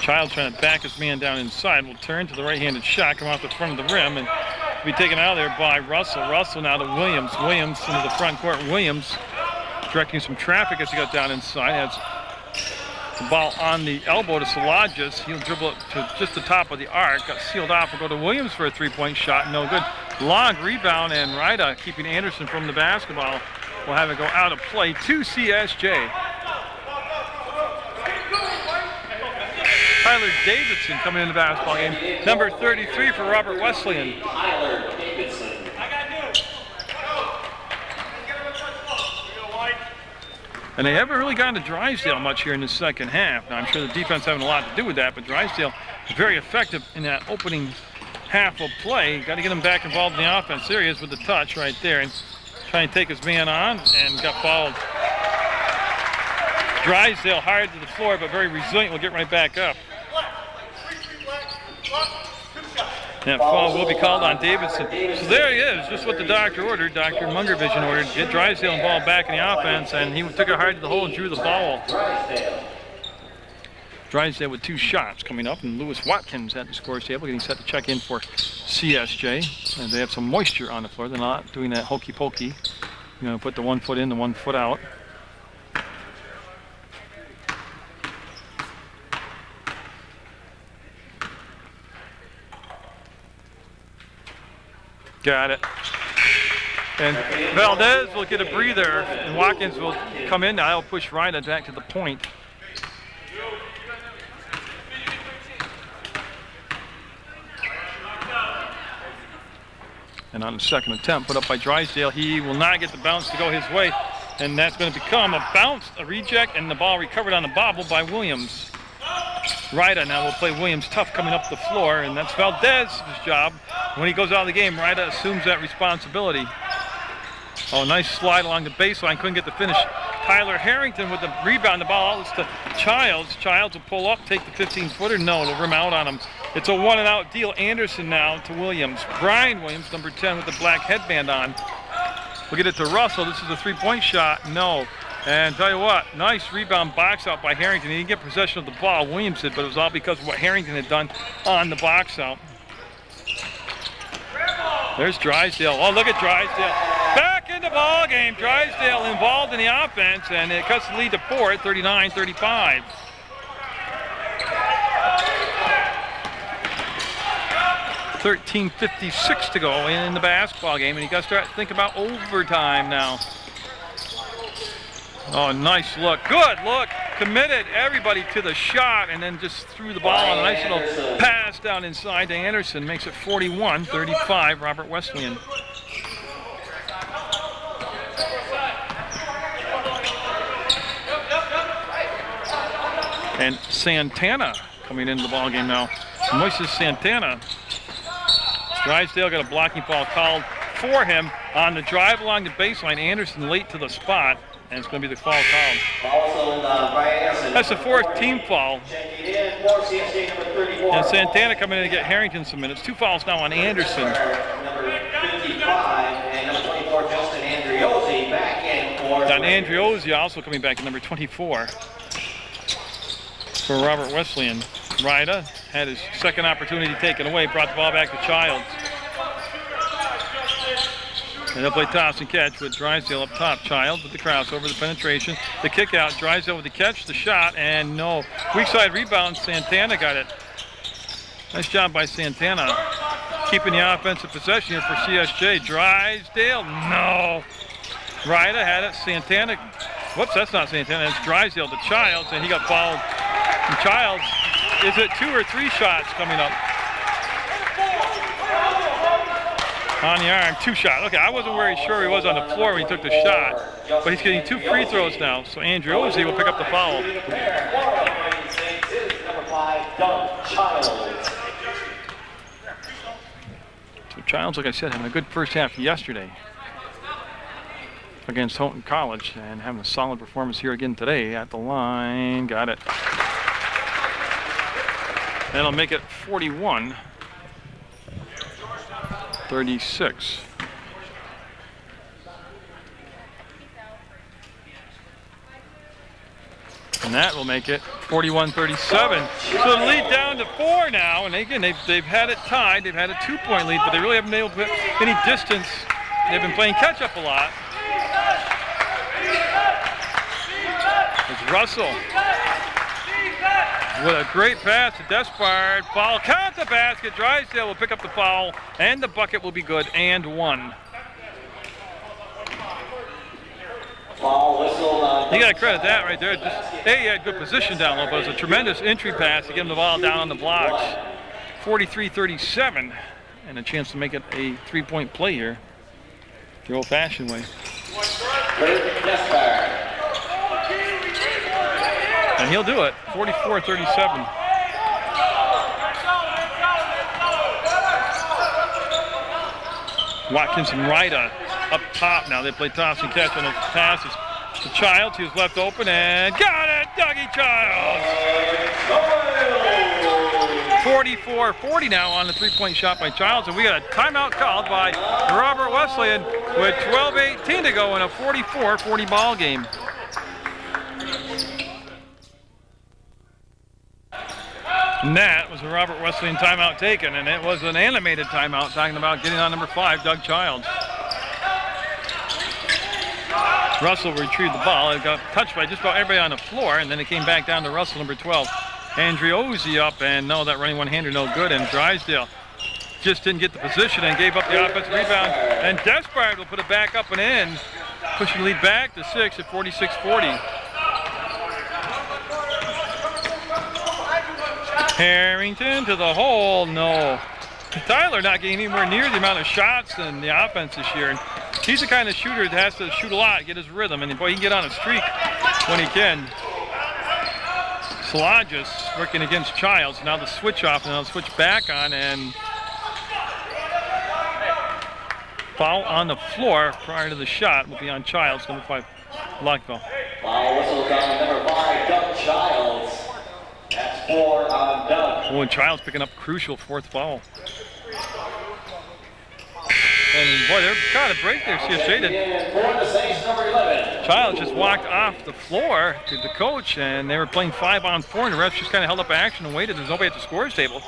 Childs trying to back his man down inside. Will turn to the right-handed shot, come off the front of the rim, and be taken out of there by Russell. Russell now to Williams. Williams into the front court. Williams directing some traffic as he got down inside. Has the ball on the elbow to Salajas. He'll dribble it to just the top of the arc. Got sealed off. Will go to Williams for a 3-point shot. No good. Long rebound, and Rida keeping Anderson from the basketball. Will have it go out of play to CSJ. Tyler Davidson coming in the basketball game. Number 33 for Robert Wesleyan. Tyler Davidson. And they haven't really gotten to Drysdale much here in the second half. Now, I'm sure the defense having a lot to do with that, but Drysdale very effective in that opening half of play. Got to get him back involved in the offense. There he is with the touch right there, and trying to take his man on, and got fouled. Drysdale hard to the floor, but very resilient. Will get right back up. That foul will be called on Davidson. So there he is, just what the doctor ordered. Dr. Munger Vision ordered. Get Drysdale involved back in the offense, and he took it hard to the hole and drew the foul. Drysdale with 2 shots coming up, and Lewis Watkins at the scores table getting set to check in for CSJ. And they have some moisture on the floor. They're not doing that hokey pokey. You know, put the 1 foot in, the 1 foot out. Got it. And Valdez will get a breather, and Watkins will come in now. He'll push Rida back to the point. And on the second attempt, put up by Drysdale, he will not get the bounce to go his way. And that's going to become a bounce, a reject, and the ball recovered on the bobble by Williams. Rida now will play Williams tough coming up the floor, and that's Valdez's job. When he goes out of the game, Rida assumes that responsibility. Oh, nice slide along the baseline. Couldn't get the finish. Tyler Harrington with the rebound. The ball out to Childs. Childs will pull up, take the 15-footer. No, it'll rim out on him. It's a 1-and-out deal. Anderson now to Williams. Brian Williams, number 10, with the black headband on. We'll get it to Russell. This is a 3-point shot. No. And tell you what, nice rebound box out by Harrington. He didn't get possession of the ball. Williams did, but it was all because of what Harrington had done on the box out. There's Drysdale. Oh, look at Drysdale. Back in the ball game. Drysdale involved in the offense, and it cuts the lead to 4 at 39-35. $13:56 to go in the basketball game, and you got to start to think about overtime now. Oh, nice look. Good look committed everybody to the shot and then just threw the ball on a nice little pass down inside to Anderson. Makes it 41-35, Robert Wesleyan. And Santana coming into the ball game now. Moises Santana. Drysdale got a blocking foul called for him on the drive along the baseline. Anderson late to the spot, and it's going to be the foul called. That's the fourth team foul. And Santana coming in to get Harrington some minutes. 2 fouls now on Anderson. Number 55 and number 24, Justin Andriozzi, back in for Don Andriozzi also coming back at number 24 for Robert Wesleyan. Ryda had his second opportunity taken away, brought the ball back to Childs. And they'll play toss and catch with Drysdale up top. Childs with the crossover, the penetration, the kick out. Drysdale with the catch, the shot, and no. Weak side rebound, Santana got it. Nice job by Santana. Keeping the offensive possession here for CSJ. Drysdale, no. Ryda had it, Santana. Whoops, that's not Santana, it's Drysdale to Childs, and he got fouled. And Childs, is it 2 or 3 shots coming up? On the arm, 2 shots. Okay, I wasn't very sure he was on the floor when he took the shot, but he's getting 2 free throws now, so Andriozzi will pick up the foul. So Childs, like I said, having a good first half yesterday against Houghton College and having a solid performance here again today at the line. Got it. That'll make it 41-36. And that will make it 41-37. So the lead down to 4 now. And again, they've had it tied. They've had a 2-point lead, but they really haven't been able to put any distance. They've been playing catch up a lot. It's Russell with a great pass to Despard. Foul count the basket. Drysdale will pick up the foul, and the bucket will be good, and 1. You got to credit that right there. Just, he had good position down low, but it was a tremendous entry pass to get him the ball down on the blocks. 43-37, and a chance to make it a 3-point play here, the old-fashioned way. And he'll do it, 44-37. Watkins and Ryda up top now. They play toss and catch on the passes to Childs. He was left open and got it, Dougie Childs. 44-40 now on the 3-point shot by Childs. And we got a timeout called by Robert Wesleyan with 12:18 to go in a 44-40 ball game. And that was a Robert Wesleyan timeout taken, and it was an animated timeout talking about getting on number 5, Doug Childs. Russell retrieved the ball. It got touched by just about everybody on the floor, and then it came back down to Russell, number 12. Andriozzi up, and no, that running one-hander no good, and Drysdale just didn't get the position and gave up the offensive rebound. And Despard will put it back up and in, pushing the lead back to 6 at 46-40. Harrington to the hole, no. Tyler not getting anywhere near the amount of shots in the offense this year. And he's the kind of shooter that has to shoot a lot, get his rhythm, and boy, he can get on a streak when he can. Salajas working against Childs. Now the switch off, and now the switch back on, and foul on the floor prior to the shot will be on Childs, number 5, Lockville. Foul whistle on number 5, Doug Childs. That's 4 on Doug. Oh, and Childs picking up crucial 4th foul. And boy, they're got a break there, CSJ did. Childs just walked off the floor to the coach, and they were playing 5-on-4, and the refs just kind of held up action and waited. There's nobody at the scorer's table.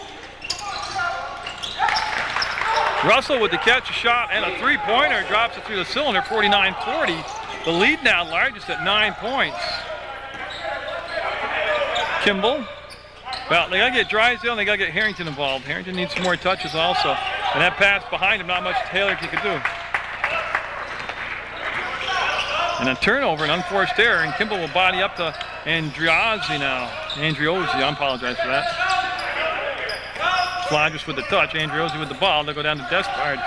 Russell with the catch, a shot, and a 3-pointer, drops it through the cylinder, 49-40. The lead now largest at 9 points. Kimball. Well, they got to get Drysdale and they got to get Harrington involved. Harrington needs some more touches also. And that pass behind him, not much Taylor could do. And a turnover, an unforced error, and Kimball will body up to Andriozzi now. Andriozzi, I apologize for that. Slodgers with the touch. Andriozzi with the ball. They'll go down to Despard.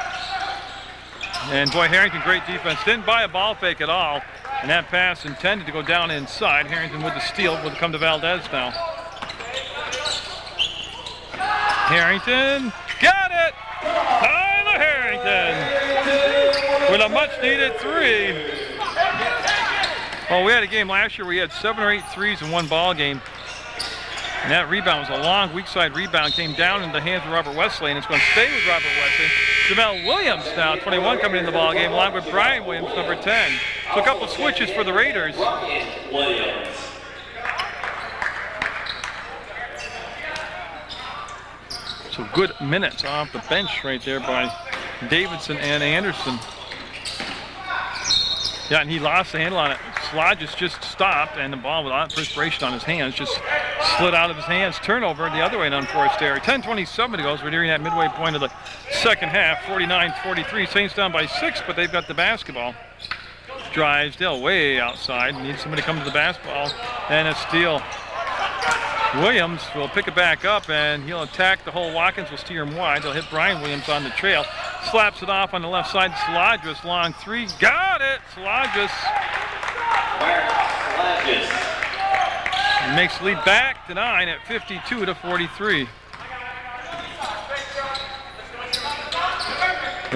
And boy, Harrington, great defense. Didn't buy a ball fake at all. And that pass intended to go down inside. Harrington with the steal will come to Valdez now. Harrington, got it! Tyler Harrington with a much-needed 3. Well, we had a game last year where we had 7 or 8 threes in one ball game. And that rebound was a long weak side rebound, came down in the hands of Robert Wesleyan. It's going to stay with Robert Wesleyan. Jamel Williams now, 21 coming in the ball game, along with Brian Williams, number 10. So a couple switches for the Raiders. So good minutes off the bench right there by Davidson and Anderson. Yeah, and he lost the handle on it. Slodgers just stopped, and the ball with a lot of perspiration on his hands just slid out of his hands. Turnover the other way, an unforced error. 10:27 to go, so we're nearing that midway point of the second half. 49-43. Saints down by 6, but they've got the basketball. Drysdale way outside. Needs somebody to come to the basketball. And a steal. Williams will pick it back up, and he'll attack the hole. Watkins will steer him wide. They'll hit Brian Williams on the trail. Slaps it off on the left side. Slodgers, long 3. Got it! Slodgers. Makes the lead back to 9 at 52-43.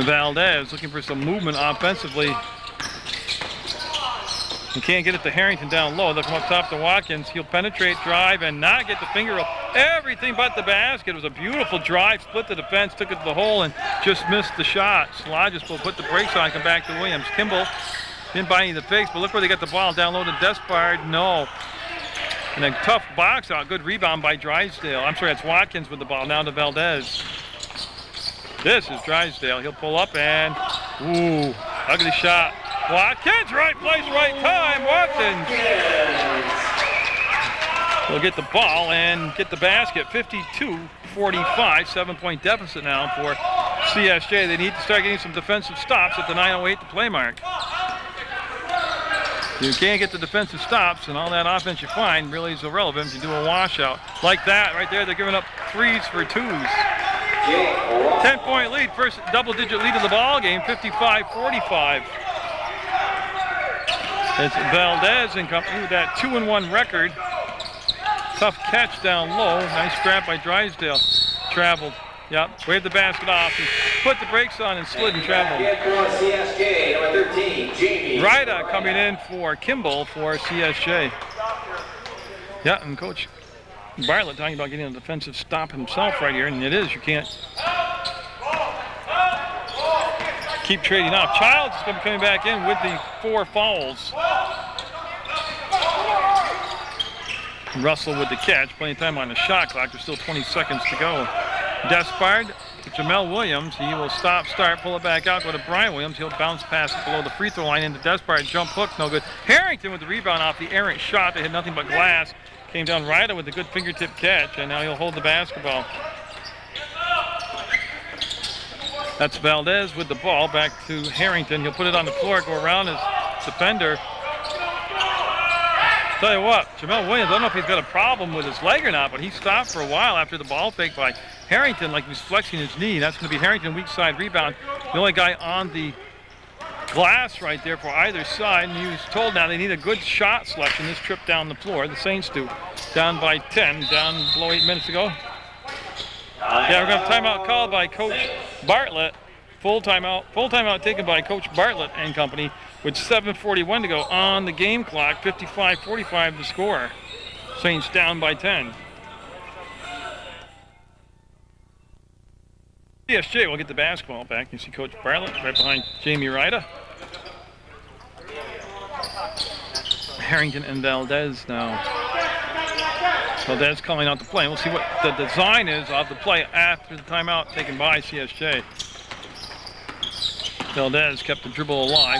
Valdez looking for some movement offensively. He can't get it to Harrington down low. They'll come up top to Watkins. He'll penetrate, drive, and not get the finger roll. Everything but the basket. It was a beautiful drive, split the defense, took it to the hole, and just missed the shot. Slodgers will put the brakes on, come back to Williams. Kimball didn't buy any of the fakes, but look where they got the ball. Down low to Despard. No. And a tough box out. Good rebound by Drysdale. I'm sorry, it's Watkins with the ball. Now to Valdez. This is Drysdale. He'll pull up and, ooh, ugly shot. Watkins, right place, right time. Watkins will get the ball and get the basket. 52-45, 7-point deficit now for CSJ. They need to start getting some defensive stops at the 9:08 to play mark. You can't get the defensive stops, and all that offense you find really is irrelevant if you do a washout. Like that right there, they're giving up 3s for 2s. 10-point lead, first double-digit lead of the ball game, 55-45. It's Valdez and company with that 2-1 record. Tough catch down low. Nice grab by Drysdale. Traveled. Yep. Waved the basket off. He put the brakes on and slid and traveled. Ryda coming in for Kimball for CSJ. Yeah, and Coach Bartlett talking about getting a defensive stop himself right here, and it is. You can't keep trading off. Childs is going to be coming back in with the 4 fouls. Russell with the catch. Plenty of time on the shot clock. There's still 20 seconds to go. Despard to Jamel Williams. He will stop, start, pull it back out, go to Brian Williams. He'll bounce pass it below the free throw line into Despard. Jump hook, no good. Harrington with the rebound off the errant shot. They had nothing but glass. Came down Ryder with a good fingertip catch, and now he'll hold the basketball. That's Valdez with the ball. Back to Harrington. He'll put it on the floor, go around his defender. Tell you what, Jamel Williams, I don't know if he's got a problem with his leg or not, but he stopped for a while after the ball fake by Harrington, like he was flexing his knee. That's going to be Harrington, weak side rebound. The only guy on the glass right there for either side, and he was told now they need a good shot selection this trip down the floor. The Saints do. Down by 10, down below 8 minutes to go. Yeah, we're going to have timeout called by Coach Bartlett. Full timeout taken by Coach Bartlett and company with 7:41 to go on the game clock. 55-45 the score. Saints down by 10. CSJ will get the basketball back. You see Coach Bartlett right behind Jamie Ryda. Harrington and Valdez now. Valdez calling out the play. We'll see what the design is of the play after the timeout taken by CSJ. Valdez kept the dribble alive.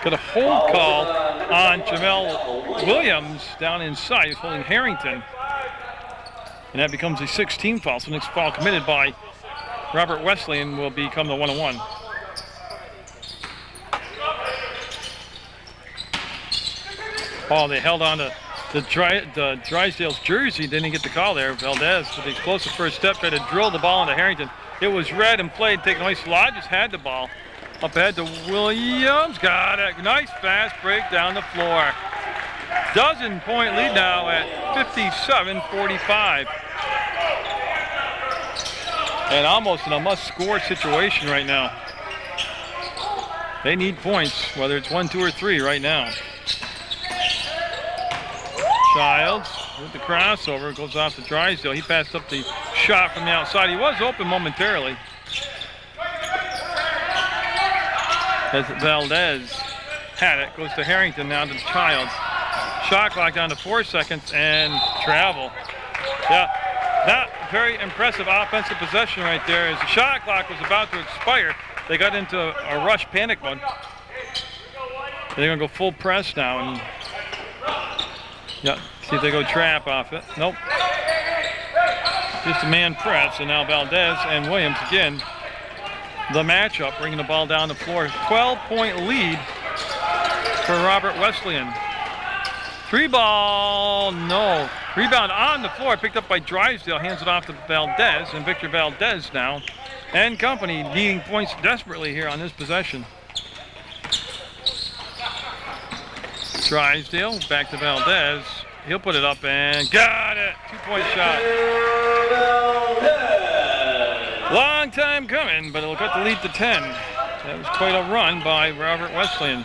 Got a hold call on Jamel Williams down inside. He's holding Harrington. And that becomes a 16 foul. So the next foul committed by Robert Wesleyan will become the 1-on-1. Oh, they held on to the Drysdale's jersey. Didn't get the call there. Valdez with the explosive first step tried to drill the ball into Harrington. It was read and played, taken away. Lodges had the ball. Up ahead to Williams. Got it. Nice fast break down the floor. Dozen-point lead now at 57-45. And almost in a must-score situation right now. They need points, whether it's 1, 2, or 3 right now. Childs with the crossover, goes off to Drysdale. He passed up the shot from the outside. He was open momentarily. As Valdez had it, goes to Harrington, now to Childs. Shot clock down to 4 seconds and travel. Yeah, not very impressive offensive possession right there. As the shot clock was about to expire, they got into a rush panic mode. They're gonna go full press now and yeah, see if they go trap off it. Nope. Just a man press, and now Valdez and Williams again. The matchup, bringing the ball down the floor. 12-point lead for Robert Wesleyan. 3-ball, no. Rebound on the floor, picked up by Drysdale, hands it off to Valdez, and Victor Valdez now and company needing points desperately here on this possession. Drysdale back to Valdez. He'll put it up and got it. 2-point shot. Long time coming, but it'll cut the lead to 10. That was quite a run by Robert Wesleyan.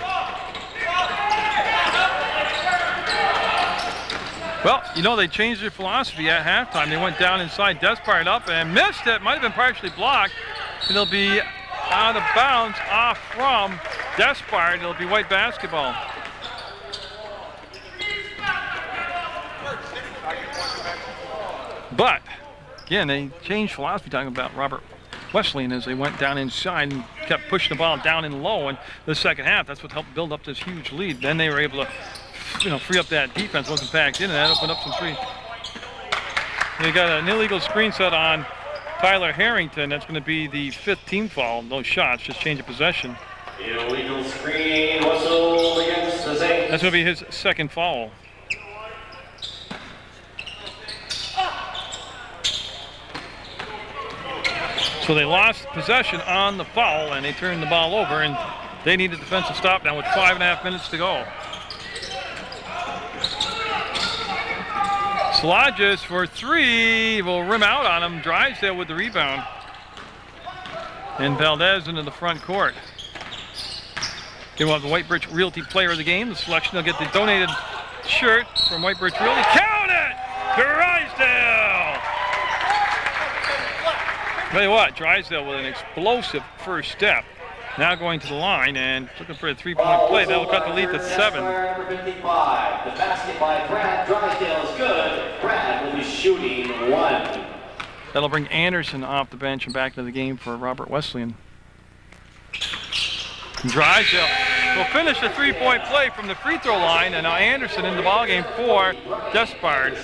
Well, you know, they changed their philosophy at halftime. They went down inside, Despard up and missed it. Might have been partially blocked. And they'll be out of bounds off from Despard. It'll be white basketball. But, again, they changed philosophy, talking about Robert Wesleyan, as they went down inside and kept pushing the ball down and low in the second half. That's what helped build up this huge lead. Then they were able to, you know, free up that defense. Wasn't packed in, and that opened up some free. They got an illegal screen set on Tyler Harrington. That's going to be the 5th team foul. No shots, just change of possession. Illegal screen whistle against the Saints. That's going to be his 2nd foul. So they lost possession on the foul, and they turned the ball over, and they need a defensive stop now with 5.5 minutes to go. Slodges for 3 will rim out on him. Drysdale with the rebound. And Valdez into the front court. Give up the White Birch Realty player of the game. The selection, they'll get the donated shirt from White Birch Realty. Count it! Drysdale! Tell you what, Drysdale with an explosive first step. Now going to the line and looking for a 3-point play. That'll cut the lead to 7. Number 55. The basket by Brad Drysdale is good. Brad will be shooting 1. That'll bring Anderson off the bench and back into the game for Robert Wesleyan. Drysdale will finish the 3-point play from the free throw line, and now Anderson in the ballgame for Despard.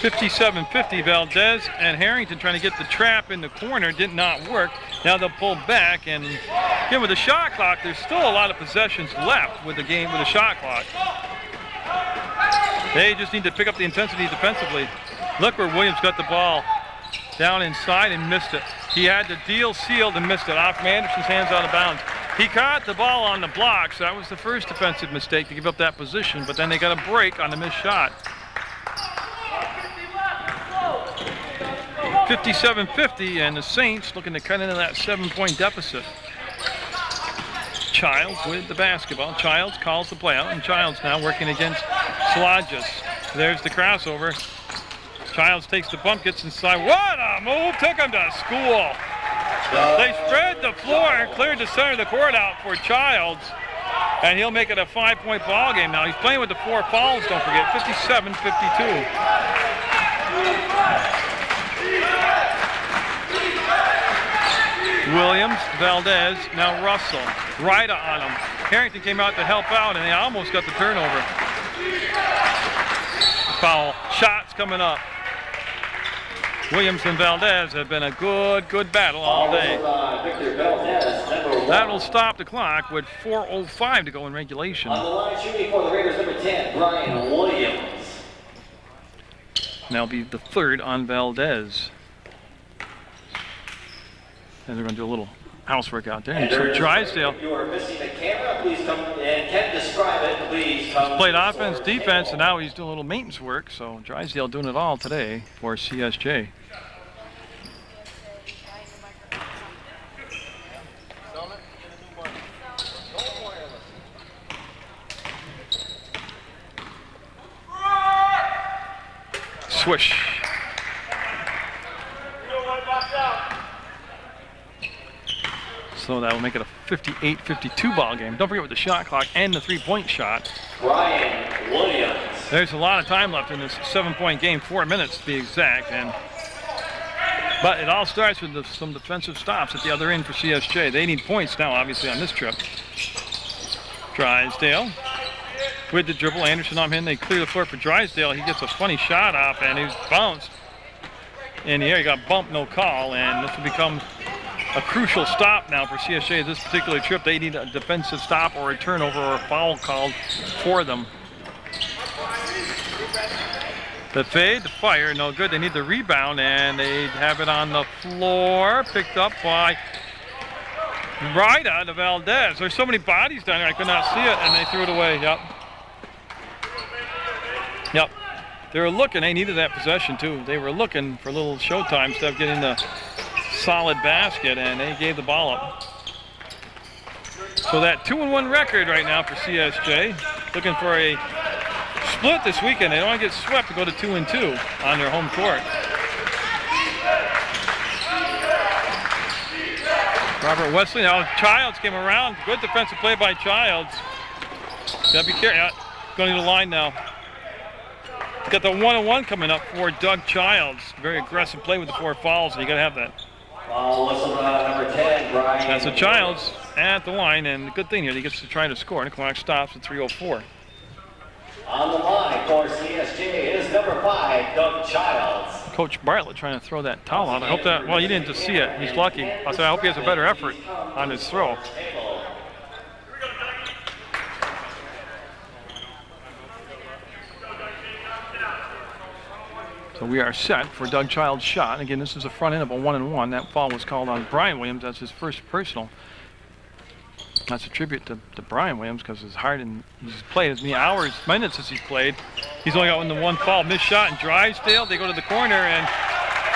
57-50, Valdez and Harrington trying to get the trap in the corner. Did not work. Now they'll pull back, and again with the shot clock, there's still a lot of possessions left with the game with the shot clock. They just need to pick up the intensity defensively. Look where Williams got the ball down inside and missed it. He had the deal sealed and missed it off from Anderson's hands out of bounds. He caught the ball on the block, so that was the first defensive mistake to give up that position, but then they got a break on the missed shot. 57-50, and the Saints looking to cut into that 7-point deficit. Childs with the basketball. Childs calls the play out, and Childs now working against Slodges. There's the crossover. Childs takes the bump, gets inside. What a move! Took him to school. They spread the floor and cleared the center of the court out for Childs, and he'll make it a 5-point ball game now. He's playing with the 4 fouls, don't forget. 57-52. Williams, Valdez, now Russell. Ryder on him. Harrington came out to help out, and they almost got the turnover. Foul. Shots coming up. Williams and Valdez have been a good battle all day. Victor Valdez, number 1. That'll stop the clock with 4:05 to go in regulation. On the line shooting for the Raiders, number 10, Brian Williams. And that'll be the third on Valdez. And they're going to do a little housework out there. And so Drysdale If you are missing the camera, please come and can describe it. Please come. played offense, defense, and now he's doing a little maintenance work. So Drysdale doing it all today for CSJ. Swish. So that will make it a 58-52 ball game. Don't forget with the shot clock and the three-point shot. Brian Williams. There's a lot of time left in this 7-point game, 4 minutes to be exact. But it all starts with some defensive stops at the other end for CSJ. They need points now, obviously, on this trip. Drysdale with the dribble. Anderson on him. They clear the floor for Drysdale. He gets a funny shot off, and he's bounced in the air. He got bumped, no call, and this will become a crucial stop now for CSJ this particular trip. They need a defensive stop or a turnover or a foul called for them. The fade, the fire, no good. They need the rebound, and they have it on the floor. Picked up by right out of Valdez. There's so many bodies down there, I could not see it, and they threw it away. Yep. They were looking, they needed that possession too. They were looking for a little showtime instead of getting the solid basket, and they gave the ball up. So that 2-1 record right now for CSJ. Looking for a split this weekend. They don't want to get swept to go to 2-2 on their home court. Robert Wesleyan. Now Childs came around. Good defensive play by Childs. Gotta be careful. Going to the line now. Got the 1-on-1 coming up for Doug Childs. Very aggressive play with the 4 fouls. You got to have that. Number 10, Brian. That's the Childs at the line, and the good thing here, he gets to try to score, and the clock stops at 3:04. On the line for CSJ is number 5, Doug Childs. Coach Bartlett trying to throw that towel out. I hope that, well, you didn't just see it. He's lucky. I said, I hope he has a better effort on his throw. So we are set for Doug Child's shot. Again, this is the front end of a 1-and-1. That foul was called on Brian Williams. That's his first personal. That's a tribute to Brian Williams because it's hard and he's played as many hours, minutes as he's played. He's only got the 1 foul, missed shot, and Drysdale. They go to the corner, and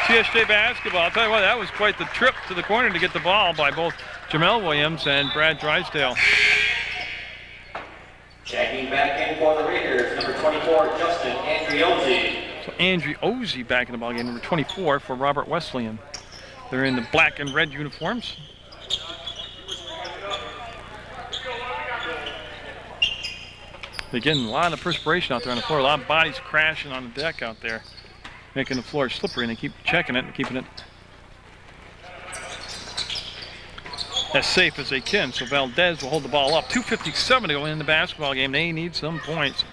CSJ basketball. I'll tell you what, that was quite the trip to the corner to get the ball by both Jamel Williams and Brad Drysdale. Checking back in for the Raiders, number 24, Justin Andriozzi. So Andrew Ozzie back in the ballgame, number 24 for Robert Wesleyan. They're in the black and red uniforms. They're getting a lot of perspiration out there on the floor, a lot of bodies crashing on the deck out there, making the floor slippery, and they keep checking it and keeping it as safe as they can. So Valdez will hold the ball up. 2:57 to go in the basketball game. They need some points.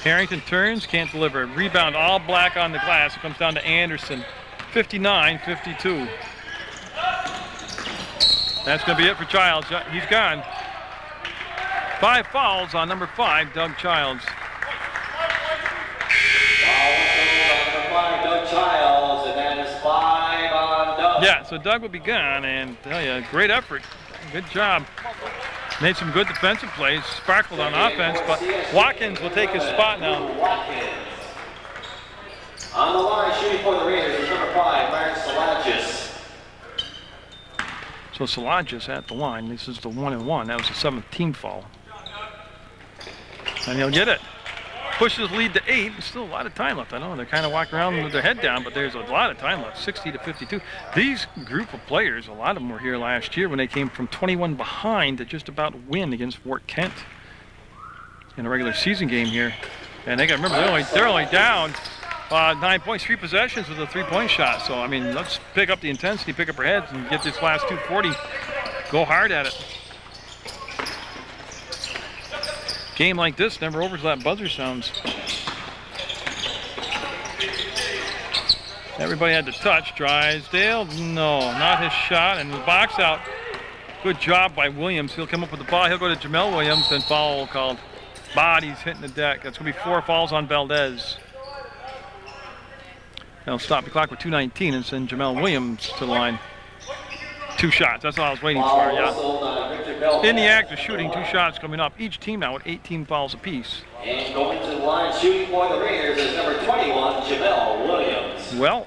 Harrington turns, can't deliver. Rebound all black on the glass. It comes down to Anderson. 59-52. That's going to be it for Childs. He's gone. 5 fouls on number 5, Doug Childs. Number 5, Doug Childs, and that is 5 on Doug. Yeah, so Doug will be gone, and tell you, great effort. Good job. Made some good defensive plays, sparkled on offense, but Watkins will take his spot now. Watkins. On the line, shooting for the Raiders is number 5, Mark Salagis. So Salagis at the line. This is the 1-and-1. That was the 7th team foul. And he'll get it. Pushes lead to 8. There's still a lot of time left. I know they're kind of walking around with their head down, but there's a lot of time left. 60-52. These group of players, a lot of them were here last year when they came from 21 behind to just about win against Fort Kent in a regular season game here. And they got to remember they're only down 9 points, 3 possessions with a 3-point shot. So I mean, let's pick up the intensity, pick up our heads, and get this last 2:40. Go hard at it. Game like this never overs that buzzer sounds. Everybody had to touch. Drysdale, no, not his shot. And the box out. Good job by Williams. He'll come up with the ball. He'll go to Jamel Williams, and foul called. Bodies hitting the deck. That's going to be 4 fouls on Valdez. They'll stop the clock with 2:19 and send Jamel Williams to the line. 2 shots. That's all I was waiting for. Yeah. In the act of shooting, 2 shots coming up. Each team now with 18 fouls apiece. And going to the line shooting for the Raiders is number 21, Jamel Williams. Well,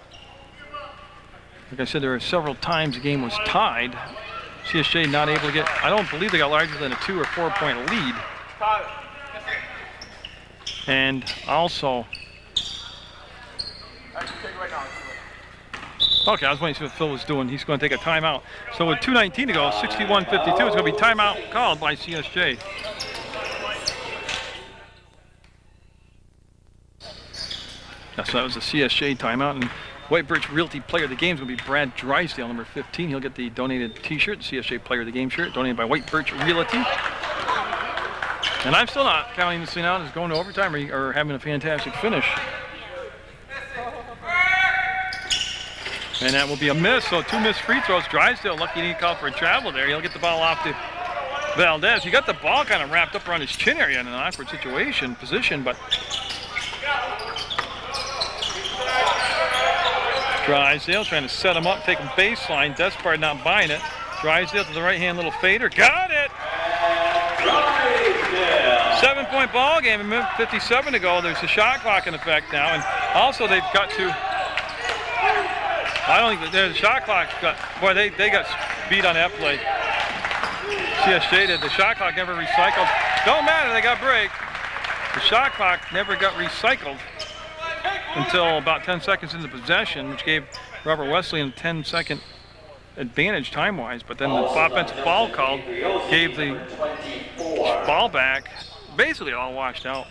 like I said, there were several times the game was tied. CSJ not able to get, I don't believe they got larger than a 2 or 4 point lead. And also, okay, I was waiting to see what Phil was doing. He's going to take a timeout. So with 2:19 to go, 61-52, it's going to be timeout called by CSJ. So that was a CSJ timeout. And White Birch Realty Player of the Game is going to be Brad Drysdale, number 15. He'll get the donated T-shirt, the CSJ Player of the Game shirt, donated by White Birch Realty. And I'm still not counting this thing out as going to overtime or having a fantastic finish. And that will be a miss, so 2 missed free throws. Drysdale lucky he didn't call for a travel there. He'll get the ball off to Valdez. He got the ball kind of wrapped up around his chin area in an awkward position, but Drysdale trying to set him up, take him baseline. Despard not buying it. Drysdale to the right-hand little fader. Got it! 7-point ball game, and 57 to go. There's a shot clock in effect now, and also they've got to. I don't think the shot clock got. Boy, they got beat on that play. CSJ did. The shot clock never recycled. Don't matter. They got break. The shot clock never got recycled until about 10 seconds into possession, which gave Robert Wesleyan a 10-second advantage time-wise. But then the offensive foul called gave the ball back. Basically all washed out.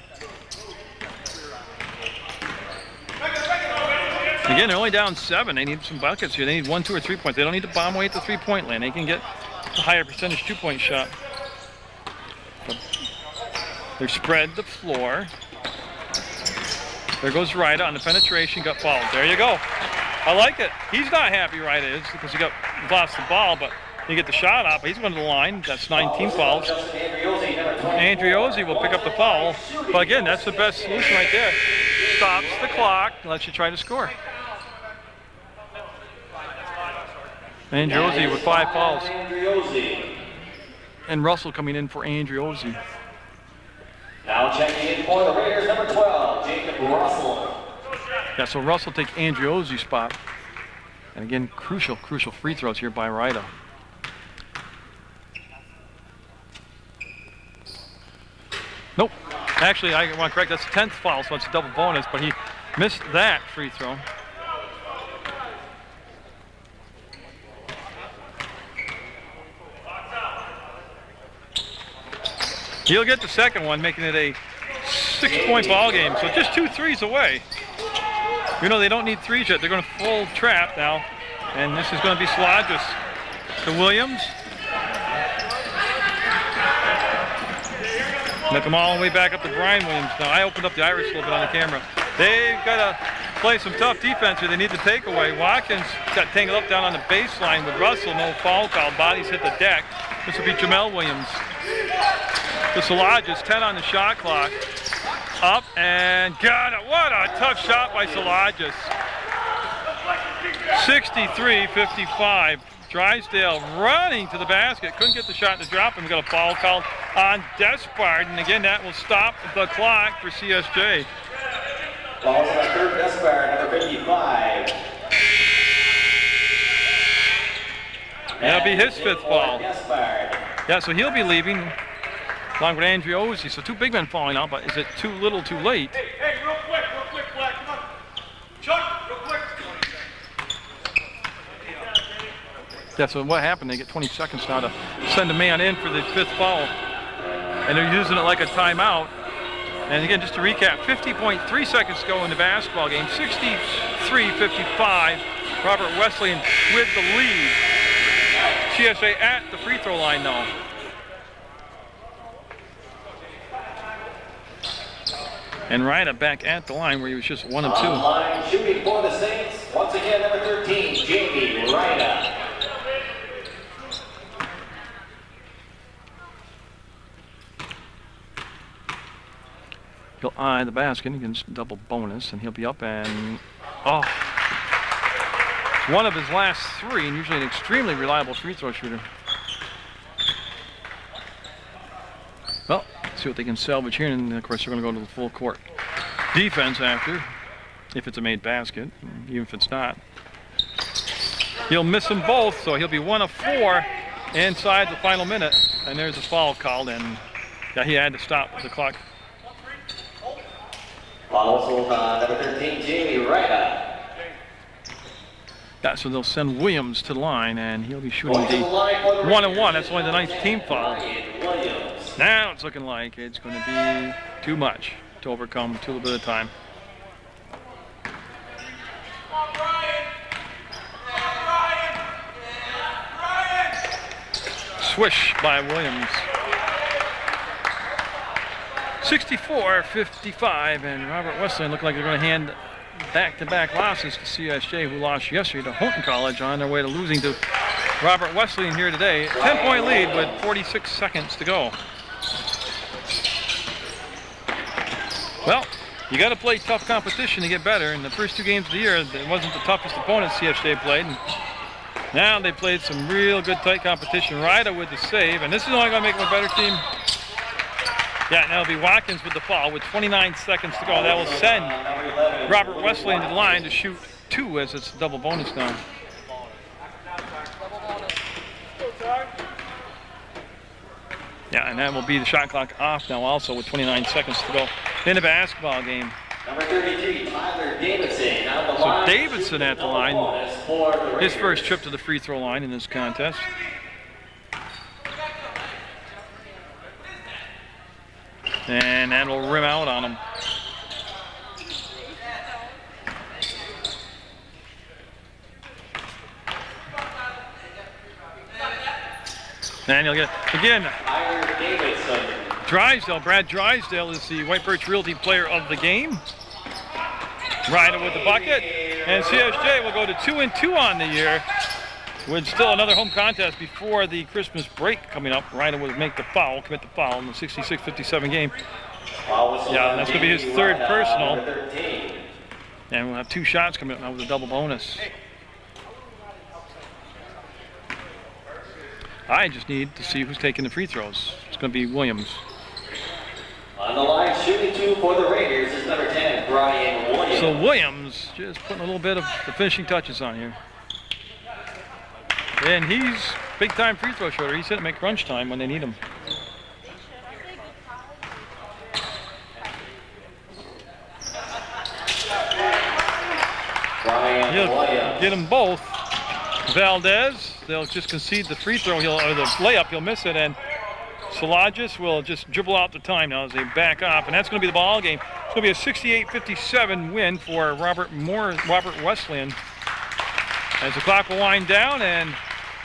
Again, they're only down 7. They need some buckets here. They need 1, 2, or 3 points. They don't need to bomb away at the 3-point land. They can get a higher percentage 2-point shot. But they're spread the floor. There goes Ryda on the penetration, got fouled. There you go. I like it. He's not happy, Ryda is, because he lost the ball, but he get the shot off. He's going to the line. That's 19 fouls. Andriozzi will pick up the foul. But again, that's the best solution right there. Stops the clock, lets you try to score. Andriozzi with 5 fouls. And Russell coming in for Andriozzi. Now checking in for the Raiders, number 12, Jacob Russell. Yeah, so Russell takes Andriozzi's spot. And again, crucial free throws here by Ryda. Nope. Actually, I want to correct, that's the 10th foul, so it's a double bonus, but he missed that free throw. He'll get the second one, making it a 6-point ball game. So just 2 threes away. You know, they don't need 3s yet. They're going to full trap now. And this is going to be Salagis to Williams. Met them all the way back up to Brian Williams. Now, I opened up the iris a little bit on the camera. They've got to play some tough defense here. They need the takeaway. Watkins got tangled up down on the baseline with Russell. No foul call. Bodies hit the deck. This will be Jamel Williams. To Salagis, 10 on the shot clock. Up and got it. What a tough shot by Salagis. 63-55. Drysdale running to the basket. Couldn't get the shot to drop him. We got a foul called on Despard. And again, that will stop the clock for CSJ. Falls on Kurt Despard, number 55. That'll be his 5th foul. Yeah, so he'll be leaving along with Andriozzi. So 2 big men falling out, but is it too little too late? Hey, real quick, Black, come on. Chuck, real quick. Yeah, so what happened? They get 20 seconds now to send a man in for the 5th foul. And they're using it like a timeout. And again, just to recap, 50.3 seconds to go in the basketball game. 63-55. Robert Wesleyan with the lead. CSJ at the free throw line now. And Ryda back at the line where he was just 1 of 2. On line shooting for the Saints, Once again, number 13, Jamie Ryda. He'll eye the basket. He can double bonus, and he'll be up and oh, one of his last three, and usually an extremely reliable free throw shooter. Well, let's see what they can salvage here, and of course they're going to go to the full court defense after, if it's a made basket, even if it's not. He'll miss them both, so he'll be 1 of 4 inside the final minute, and there's a foul called, and yeah, he had to stop the clock. Foul whistle on number 13, Jamie Ryda. Yeah, so they'll send Williams to the line, and he'll be shooting the 1 and 1. That's only the 9th team foul. Now it's looking like it's going to be too much to overcome too little bit of time. Swish by Williams. 64-55, and Robert Wesleyan look like they're going to hand back-to-back losses to CSJ, who lost yesterday to Houghton College on their way to losing to Robert Wesleyan here today. 10-point lead with 46 seconds to go. Well, you got to play tough competition to get better. In the first 2 games of the year, it wasn't the toughest opponents CSJ played. And now they played some real good tight competition. Ryda with the save, and this is only going to make them a better team. Yeah, now it'll be Watkins with the foul with 29 seconds to go. That will send Robert Wesleyan to the line to shoot 2 as it's a double bonus now. Yeah, and that will be the shot clock off now also with 29 seconds to go in the basketball game. Number 33, Tyler Davidson. So Davidson at the line. His first trip to the free throw line in this contest. And that'll rim out on him. And he'll get, again, Drysdale, Brad Drysdale is the White Birch Realty player of the game. Ryda with the bucket. And CSJ will go to 2-2 on the year with still another home contest before the Christmas break coming up. Ryda will make the foul, commit the foul in the 66-57 game. Yeah, that's going to be his 3rd personal. And we'll have 2 shots coming up now with a double bonus. I just need to see who's taking the free throws. It's going to be Williams. On the line, shooting 2 for the Raiders is number 10, Brian Williams. So Williams just putting a little bit of the finishing touches on here. And he's big-time free throw shooter. He's hitting them at crunch time when they need him. He'll get them both. Valdez, they'll just concede the free throw, or the layup, he'll miss it, and Solagis will just dribble out the time now as they back off, and that's going to be the ball game. It's going to be a 68-57 win for Robert Wesleyan as the clock will wind down, and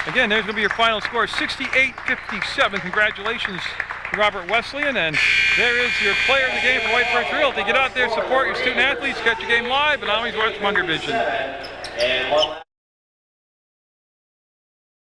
again, there's going to be your final score, 68-57. Congratulations to Robert Wesleyan, and there is your player of the game for White Birch Realty. Get out there, support your student athletes, catch your game live, and always watch Munger Vision.